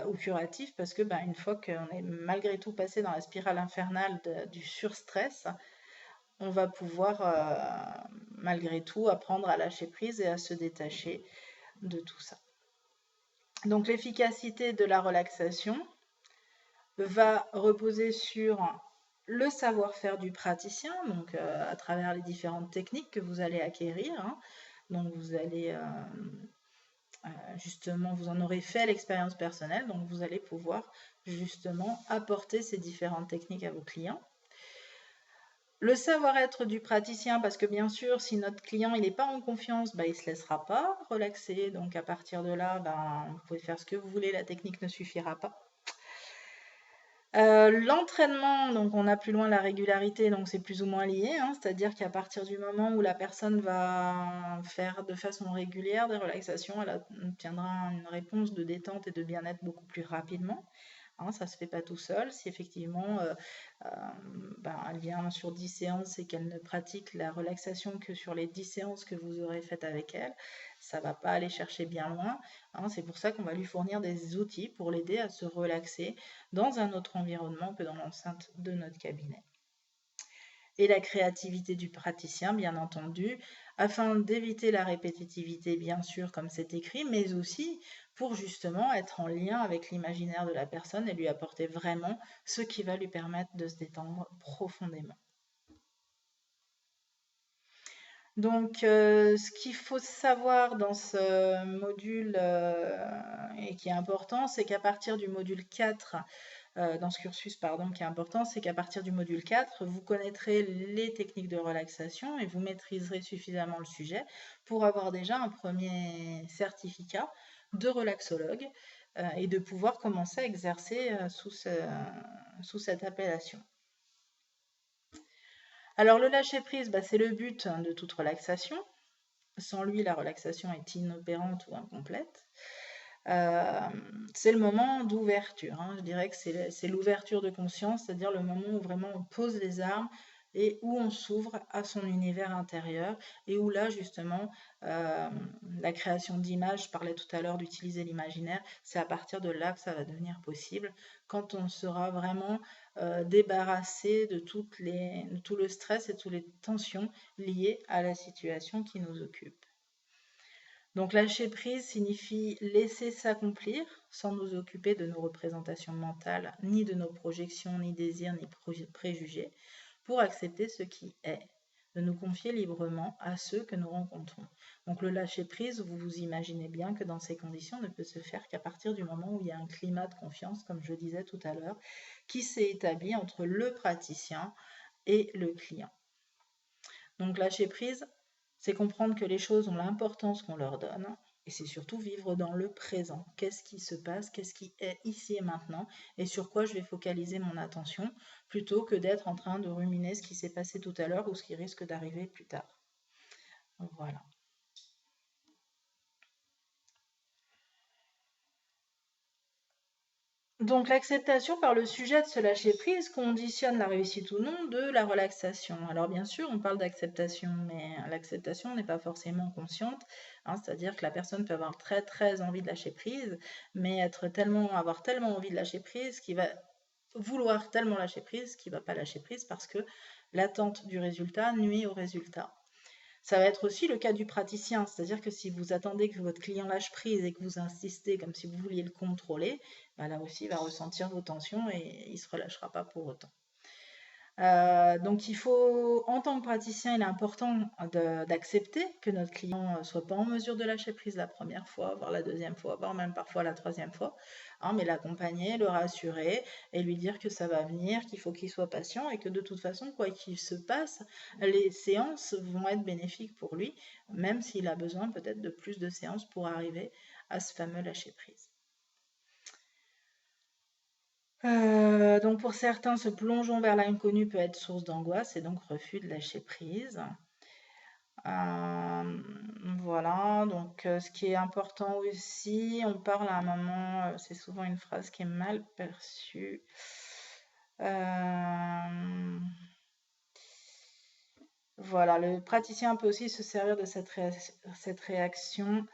ou curatif parce que une fois qu'on est malgré tout passé dans la spirale infernale du surstress, on va pouvoir malgré tout apprendre à lâcher prise et à se détacher de tout ça. Donc l'efficacité de la relaxation va reposer sur le savoir-faire du praticien, donc à travers les différentes techniques que vous allez acquérir. Donc vous allez justement, vous en aurez fait l'expérience personnelle, donc vous allez pouvoir justement apporter ces différentes techniques à vos clients. Le savoir-être du praticien, parce que bien sûr, si notre client il n'est pas en confiance, il ne se laissera pas relaxer. Donc à partir de là, vous pouvez faire ce que vous voulez, la technique ne suffira pas. L'entraînement, donc on a plus loin la régularité, donc c'est plus ou moins lié, c'est-à-dire qu'à partir du moment où la personne va faire de façon régulière des relaxations, elle obtiendra une réponse de détente et de bien-être beaucoup plus rapidement. Ça ne se fait pas tout seul. Si effectivement elle vient sur 10 séances et qu'elle ne pratique la relaxation que sur les 10 séances que vous aurez faites avec elle, ça ne va pas aller chercher bien loin. C'est pour ça qu'on va lui fournir des outils pour l'aider à se relaxer dans un autre environnement que dans l'enceinte de notre cabinet. Et la créativité du praticien, bien entendu, afin d'éviter la répétitivité, bien sûr, comme c'est écrit, mais aussi pour justement être en lien avec l'imaginaire de la personne et lui apporter vraiment ce qui va lui permettre de se détendre profondément. Donc, ce qu'il faut savoir dans ce module et qui est important, c'est qu'à partir du module 4, dans ce cursus, pardon, qui est important, c'est qu'à partir du module 4, vous connaîtrez les techniques de relaxation et vous maîtriserez suffisamment le sujet pour avoir déjà un premier certificat de relaxologue et de pouvoir commencer à exercer sous cette appellation. Alors le lâcher-prise, c'est le but de toute relaxation. Sans lui, la relaxation est inopérante ou incomplète. C'est le moment d'ouverture. Je dirais que c'est l'ouverture de conscience, c'est-à-dire le moment où vraiment on pose les armes et où on s'ouvre à son univers intérieur et où là justement la création d'images, je parlais tout à l'heure d'utiliser l'imaginaire, c'est à partir de là que ça va devenir possible, quand on sera vraiment débarrassé de tout le stress et toutes les tensions liées à la situation qui nous occupe. Donc lâcher prise signifie laisser s'accomplir sans nous occuper de nos représentations mentales, ni de nos projections, ni désirs, ni préjugés, pour accepter ce qui est, de nous confier librement à ceux que nous rencontrons. Donc le lâcher prise, vous vous imaginez bien que dans ces conditions ne peut se faire qu'à partir du moment où il y a un climat de confiance, comme je disais tout à l'heure, qui s'est établi entre le praticien et le client. Donc lâcher prise, c'est comprendre que les choses ont l'importance qu'on leur donne et c'est surtout vivre dans le présent. Qu'est-ce qui se passe, qu'est-ce qui est ici et maintenant et sur quoi je vais focaliser mon attention plutôt que d'être en train de ruminer ce qui s'est passé tout à l'heure ou ce qui risque d'arriver plus tard. Voilà. Donc l'acceptation par le sujet de se lâcher prise conditionne la réussite ou non de la relaxation. Alors bien sûr, on parle d'acceptation, mais l'acceptation n'est pas forcément consciente, c'est-à-dire que la personne peut avoir très très envie de lâcher prise, mais avoir tellement envie de lâcher prise qu'il va vouloir tellement lâcher prise qu'il ne va pas lâcher prise parce que l'attente du résultat nuit au résultat. Ça va être aussi le cas du praticien, c'est-à-dire que si vous attendez que votre client lâche prise et que vous insistez comme si vous vouliez le contrôler, là aussi il va ressentir vos tensions et il ne se relâchera pas pour autant. Donc il faut, en tant que praticien, il est important d'accepter que notre client ne soit pas en mesure de lâcher prise la première fois, voire la deuxième fois, voire même parfois la troisième fois, mais l'accompagner, le rassurer et lui dire que ça va venir, qu'il faut qu'il soit patient et que de toute façon, quoi qu'il se passe, les séances vont être bénéfiques pour lui, même s'il a besoin peut-être de plus de séances pour arriver à ce fameux lâcher prise. Donc pour certains, ce plongeon vers l'inconnu peut être source d'angoisse et donc refus de lâcher prise. Voilà, donc ce qui est important aussi, on parle à un moment, c'est souvent une phrase qui est mal perçue. Euh, voilà, le praticien peut aussi se servir de cette réaction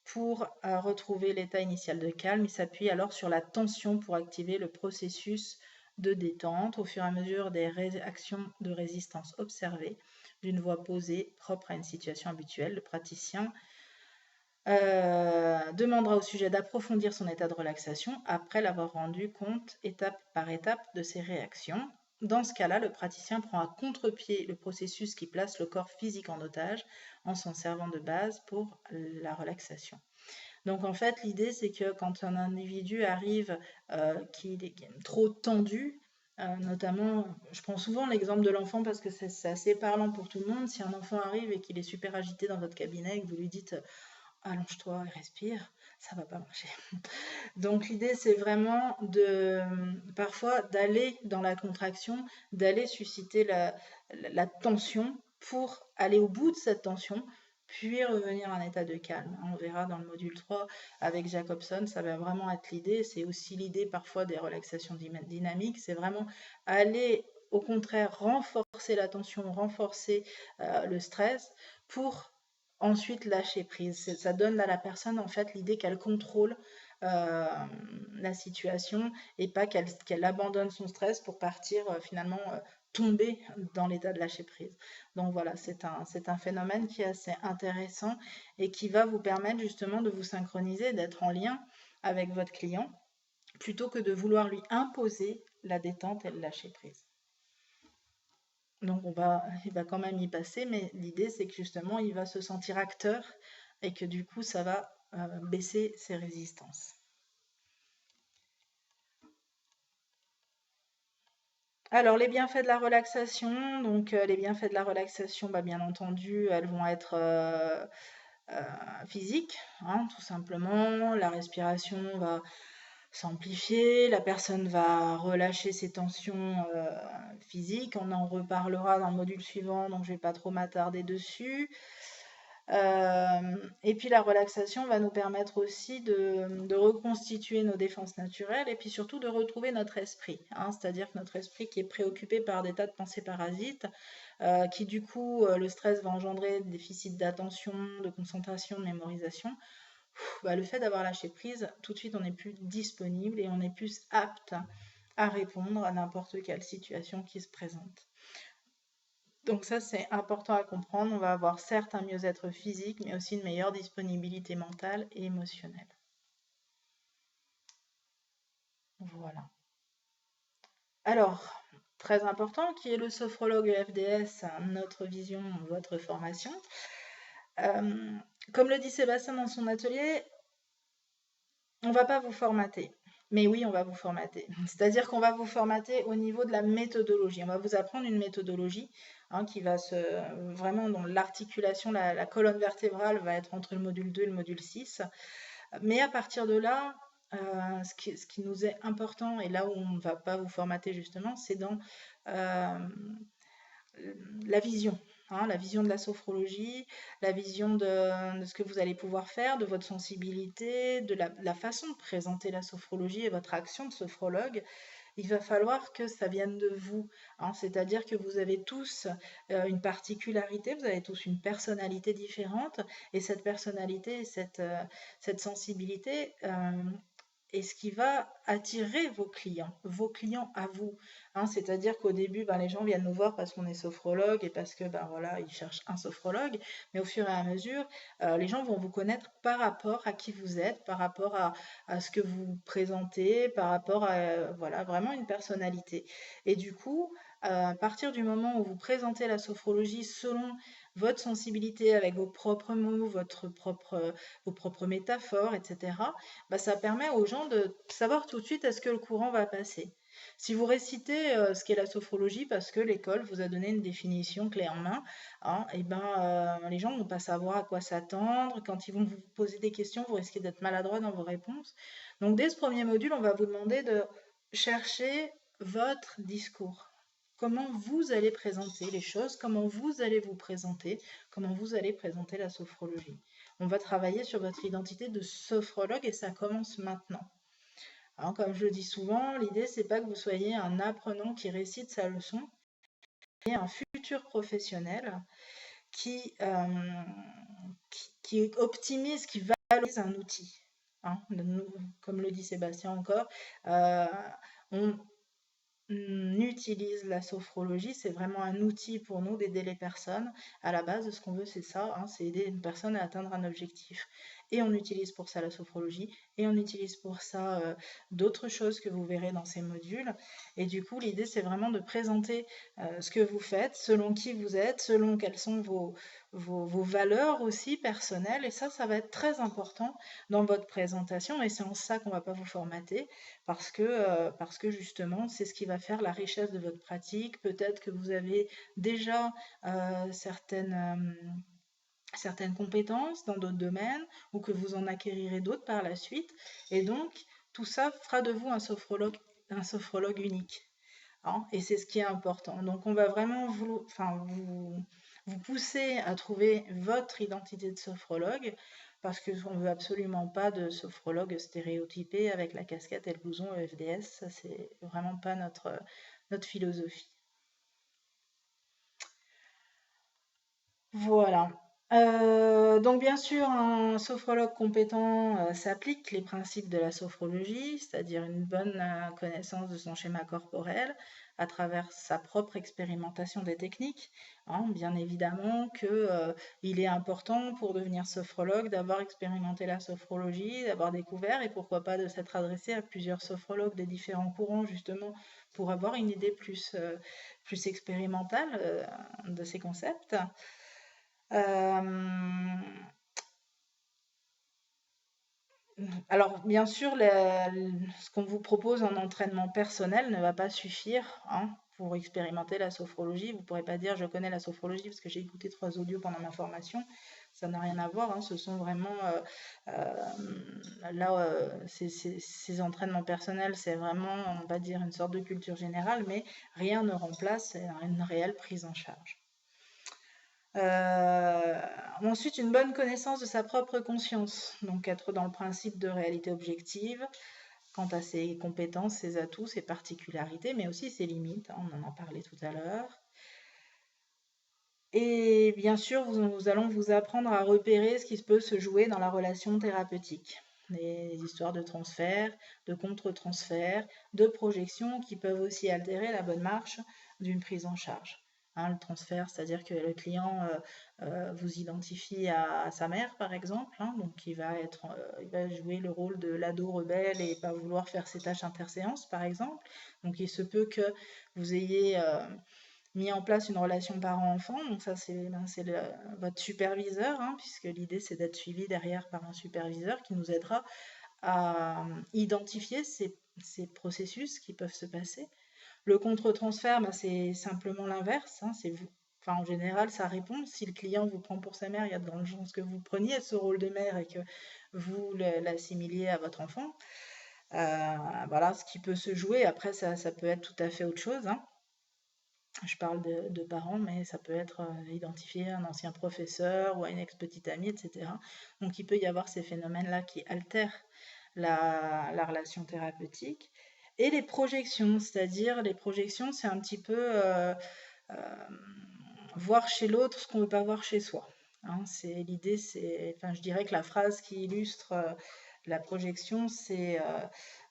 pour retrouver l'état initial de calme. Il s'appuie alors sur la tension pour activer le processus de détente au fur et à mesure des réactions de résistance observées d'une voix posée propre à une situation habituelle. Le praticien demandera au sujet d'approfondir son état de relaxation après l'avoir rendu compte étape par étape de ses réactions. Dans ce cas-là, le praticien prend à contre-pied le processus qui place le corps physique en otage en s'en servant de base pour la relaxation. Donc en fait, l'idée c'est que quand un individu arrive qui est trop tendu, notamment, je prends souvent l'exemple de l'enfant parce que c'est assez parlant pour tout le monde. Si un enfant arrive et qu'il est super agité dans votre cabinet et que vous lui dites allonge-toi et respire, ça va pas marcher. Donc l'idée c'est vraiment de parfois d'aller dans la contraction, d'aller susciter la tension pour aller au bout de cette tension, puis revenir à un état de calme. On verra dans le module 3 avec Jacobson, ça va vraiment être l'idée. C'est aussi l'idée parfois des relaxations dynamiques, c'est vraiment aller au contraire renforcer la tension, renforcer le stress pour ensuite lâcher prise. Ça donne à la personne en fait l'idée qu'elle contrôle la situation et pas qu'elle abandonne son stress pour partir finalement tomber dans l'état de lâcher prise. Donc voilà, c'est un phénomène qui est assez intéressant et qui va vous permettre justement de vous synchroniser, d'être en lien avec votre client plutôt que de vouloir lui imposer la détente et le lâcher prise. Donc il va quand même y passer, mais l'idée c'est que justement il va se sentir acteur et que du coup ça va baisser ses résistances. Alors les bienfaits de la relaxation, donc les bienfaits de la relaxation, bah, bien entendu, elles vont être physiques, hein, tout simplement. La respiration va s'amplifier, la personne va relâcher ses tensions physiques. On en reparlera dans le module suivant, donc je ne vais pas trop m'attarder dessus. Et puis la relaxation va nous permettre aussi de reconstituer nos défenses naturelles et puis surtout de retrouver notre esprit, hein, c'est-à-dire que notre esprit qui est préoccupé par des tas de pensées parasites, qui du coup, le stress va engendrer des déficits d'attention, de concentration, de mémorisation. Bah, le fait d'avoir lâché prise, tout de suite on est plus disponible et on est plus apte à répondre à n'importe quelle situation qui se présente. Donc ça, c'est important à comprendre. On va avoir certes un mieux-être physique, mais aussi une meilleure disponibilité mentale et émotionnelle. Voilà. Alors, très important, qui est le sophrologue FDS, notre vision, votre formation. Euh, Comme le dit Sébastien dans son atelier, on ne va pas vous formater. Mais oui, on va vous formater. C'est-à-dire qu'on va vous formater au niveau de la méthodologie. On va vous apprendre une méthodologie qui va vraiment dans l'articulation, la colonne vertébrale va être entre le module 2 et le module 6. Mais à partir de là, ce qui nous est important, et là où on ne va pas vous formater justement, c'est dans la vision. La vision de la sophrologie, la vision de ce que vous allez pouvoir faire, de votre sensibilité, de la façon de présenter la sophrologie et votre action de sophrologue. Il va falloir que ça vienne de vous, c'est-à-dire que vous avez tous une particularité, vous avez tous une personnalité différente, et cette personnalité, cette sensibilité, et ce qui va attirer vos clients à vous. C'est-à-dire qu'au début, les gens viennent nous voir parce qu'on est sophrologue et parce que voilà, ils cherchent un sophrologue. Mais au fur et à mesure, les gens vont vous connaître par rapport à qui vous êtes, par rapport à ce que vous présentez, par rapport à voilà, vraiment une personnalité. Et du coup, à partir du moment où vous présentez la sophrologie selon votre sensibilité, avec vos propres mots, vos propres métaphores, etc., ça permet aux gens de savoir tout de suite est-ce que le courant va passer. Si vous récitez ce qu'est la sophrologie parce que l'école vous a donné une définition clé en main, les gens ne vont pas savoir à quoi s'attendre. Quand ils vont vous poser des questions, vous risquez d'être maladroit dans vos réponses. Donc dès ce premier module, on va vous demander de chercher votre discours. comment vous allez présenter les choses, comment vous allez vous présenter, comment vous allez présenter la sophrologie. On va travailler sur votre identité de sophrologue et ça commence maintenant. Alors, comme je le dis souvent, l'idée, c'est pas que vous soyez un apprenant qui récite sa leçon, mais un futur professionnel qui, qui optimise, qui valorise un outil. Hein. Comme le dit Sébastien encore, on utilise la sophrologie, c'est vraiment un outil pour nous d'aider les personnes. À la base, ce qu'on veut, c'est ça, hein, c'est aider une personne à atteindre un objectif. Et on utilise pour ça la sophrologie, et on utilise pour ça d'autres choses que vous verrez dans ces modules. Et du coup, l'idée, c'est vraiment de présenter ce que vous faites, selon qui vous êtes, selon quelles sont vos valeurs aussi personnelles. Et ça va être très important dans votre présentation, et c'est en ça qu'on ne va pas vous formater parce que justement, c'est ce qui va faire la richesse de votre pratique. Peut-être que vous avez déjà certaines compétences dans d'autres domaines ou que vous en acquérirez d'autres par la suite. Et donc, tout ça fera de vous un sophrologue unique. Hein, et c'est ce qui est important. Donc, on va vraiment vous pousser à trouver votre identité de sophrologue parce qu'on ne veut absolument pas de sophrologue stéréotypé avec la casquette et le blouson EFDS. Ça, c'est vraiment pas notre philosophie. Voilà. Donc bien sûr, un sophrologue compétent s'applique les principes de la sophrologie, c'est-à-dire une bonne connaissance de son schéma corporel à travers sa propre expérimentation des techniques. Hein. Bien évidemment que il est important pour devenir sophrologue d'avoir expérimenté la sophrologie, d'avoir découvert et pourquoi pas de s'être adressé à plusieurs sophrologues des différents courants justement pour avoir une idée plus expérimentale de ces concepts. Euh, alors, bien sûr, ce qu'on vous propose en entraînement personnel ne va pas suffire hein, pour expérimenter la sophrologie. Vous ne pourrez pas dire je connais la sophrologie parce que j'ai écouté 3 audios pendant ma formation. Ça n'a rien à voir. Hein. Ce sont vraiment ces entraînements personnels, c'est vraiment, on va dire, une sorte de culture générale, mais rien ne remplace une réelle prise en charge. Ensuite, une bonne connaissance de sa propre conscience, donc être dans le principe de réalité objective quant à ses compétences, ses atouts, ses particularités, mais aussi ses limites, hein, on en a parlé tout à l'heure. Et bien sûr, nous allons vous apprendre à repérer ce qui peut se jouer dans la relation thérapeutique. Les histoires de transfert, de contre-transfert, de projection qui peuvent aussi altérer la bonne marche d'une prise en charge. Hein, le transfert, c'est-à-dire que le client vous identifie à sa mère, par exemple, hein, donc il va jouer le rôle de l'ado rebelle et pas vouloir faire ses tâches interséances, par exemple. Donc il se peut que vous ayez mis en place une relation parent-enfant. Donc ça, c'est votre superviseur, hein, puisque l'idée, c'est d'être suivi derrière par un superviseur qui nous aidera à identifier ces processus qui peuvent se passer. Le contre-transfert, c'est simplement l'inverse. Hein, c'est vous. Enfin, en général, ça répond. Si le client vous prend pour sa mère, il y a de grandes chances que vous preniez ce rôle de mère et que vous l'assimiliez à votre enfant. Voilà ce qui peut se jouer. Après, ça peut être tout à fait autre chose. Hein. Je parle de parents, mais ça peut être identifié à un ancien professeur ou à une ex-petite amie, etc. Donc il peut y avoir ces phénomènes-là qui altèrent la relation thérapeutique. Et les projections, c'est-à-dire les projections, c'est un petit peu euh, voir chez l'autre ce qu'on ne veut pas voir chez soi. Hein, l'idée, enfin, je dirais que la phrase qui illustre la projection, c'est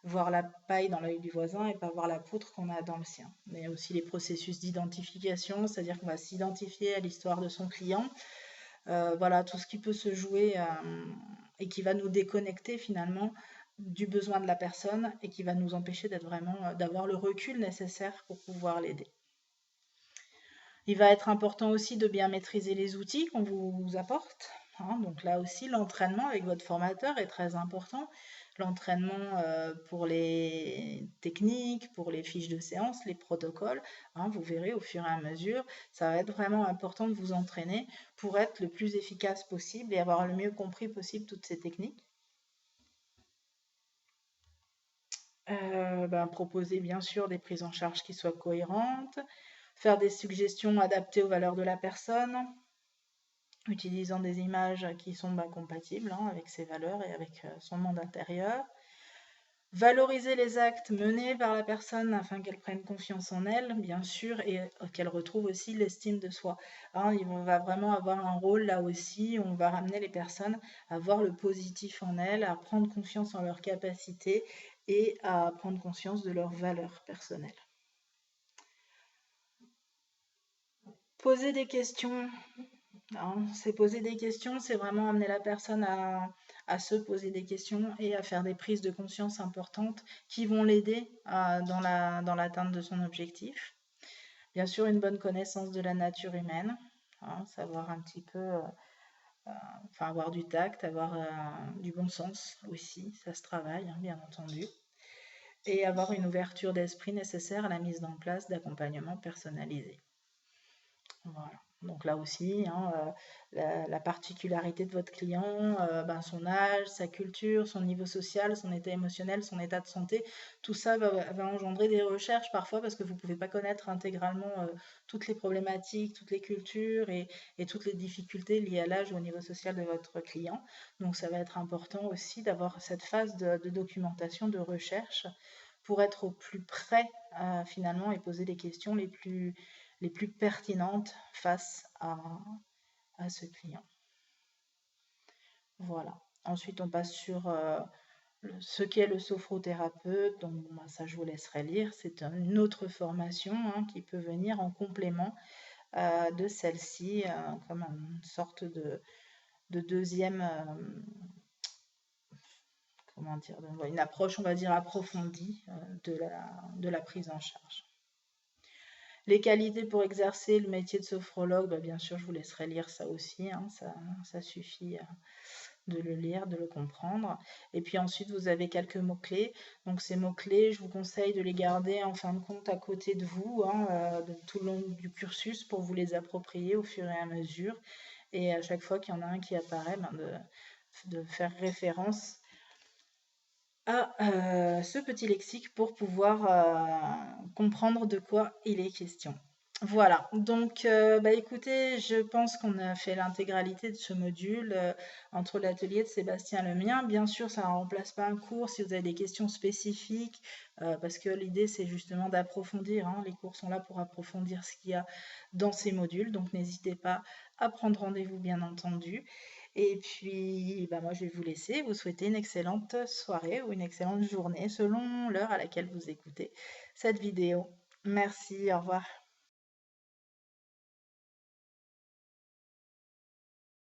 voir la paille dans l'œil du voisin et pas voir la poutre qu'on a dans le sien. Mais il y a aussi les processus d'identification, c'est-à-dire qu'on va s'identifier à l'histoire de son client. Voilà, tout ce qui peut se jouer et qui va nous déconnecter finalement du besoin de la personne et qui va nous empêcher d'avoir le recul nécessaire pour pouvoir l'aider. Il va être important aussi de bien maîtriser les outils qu'on vous apporte. Hein. Donc là aussi, l'entraînement avec votre formateur est très important. L'entraînement pour les techniques, pour les fiches de séance, les protocoles. Hein, vous verrez au fur et à mesure, ça va être vraiment important de vous entraîner pour être le plus efficace possible et avoir le mieux compris possible toutes ces techniques. Proposer bien sûr des prises en charge qui soient cohérentes, faire des suggestions adaptées aux valeurs de la personne, utilisant des images qui sont compatibles avec ses valeurs et avec son monde intérieur. Valoriser les actes menés par la personne afin qu'elle prenne confiance en elle, bien sûr, et qu'elle retrouve aussi l'estime de soi. On va vraiment avoir un rôle là aussi, où on va ramener les personnes à voir le positif en elles, à prendre confiance en leurs capacités et à prendre conscience de leurs valeurs personnelles. Poser des questions. C'est poser des questions, c'est vraiment amener la personne à se poser des questions et à faire des prises de conscience importantes qui vont l'aider dans l'atteinte de son objectif. Bien sûr, une bonne connaissance de la nature humaine, savoir un petit peu, enfin avoir du tact, avoir du bon sens aussi, ça se travaille, bien entendu, et avoir une ouverture d'esprit nécessaire à la mise en place d'accompagnement personnalisé. Voilà. Donc là aussi, la particularité de votre client, son âge, sa culture, son niveau social, son état émotionnel, son état de santé, tout ça va engendrer des recherches parfois parce que vous ne pouvez pas connaître intégralement toutes les problématiques, toutes les cultures et toutes les difficultés liées à l'âge ou au niveau social de votre client. Donc ça va être important aussi d'avoir cette phase de documentation, de recherche pour être au plus près finalement et poser les questions les plus pertinentes face à ce client. Voilà. Ensuite, on passe sur ce qu'est le sophrothérapeute. Donc, ça, je vous laisserai lire. C'est une autre formation qui peut venir en complément de celle-ci, comme une sorte de deuxième, comment dire, une approche, on va dire, approfondie de la prise en charge. Les qualités pour exercer le métier de sophrologue, bien sûr, je vous laisserai lire ça aussi, ça suffit de le lire, de le comprendre. Et puis ensuite, vous avez quelques mots-clés. Donc ces mots-clés, je vous conseille de les garder en fin de compte à côté de vous, tout le long du cursus pour vous les approprier au fur et à mesure. Et à chaque fois qu'il y en a un qui apparaît, de faire référence à ce petit lexique pour pouvoir comprendre de quoi il est question. Voilà, donc écoutez, je pense qu'on a fait l'intégralité de ce module entre l'atelier de Sébastien et le mien. Bien sûr, ça ne remplace pas un cours si vous avez des questions spécifiques, parce que l'idée c'est justement d'approfondir. Les cours sont là pour approfondir ce qu'il y a dans ces modules, donc n'hésitez pas à prendre rendez-vous bien entendu. Et puis, moi, je vais vous laisser, vous souhaiter une excellente soirée ou une excellente journée selon l'heure à laquelle vous écoutez cette vidéo. Merci, au revoir.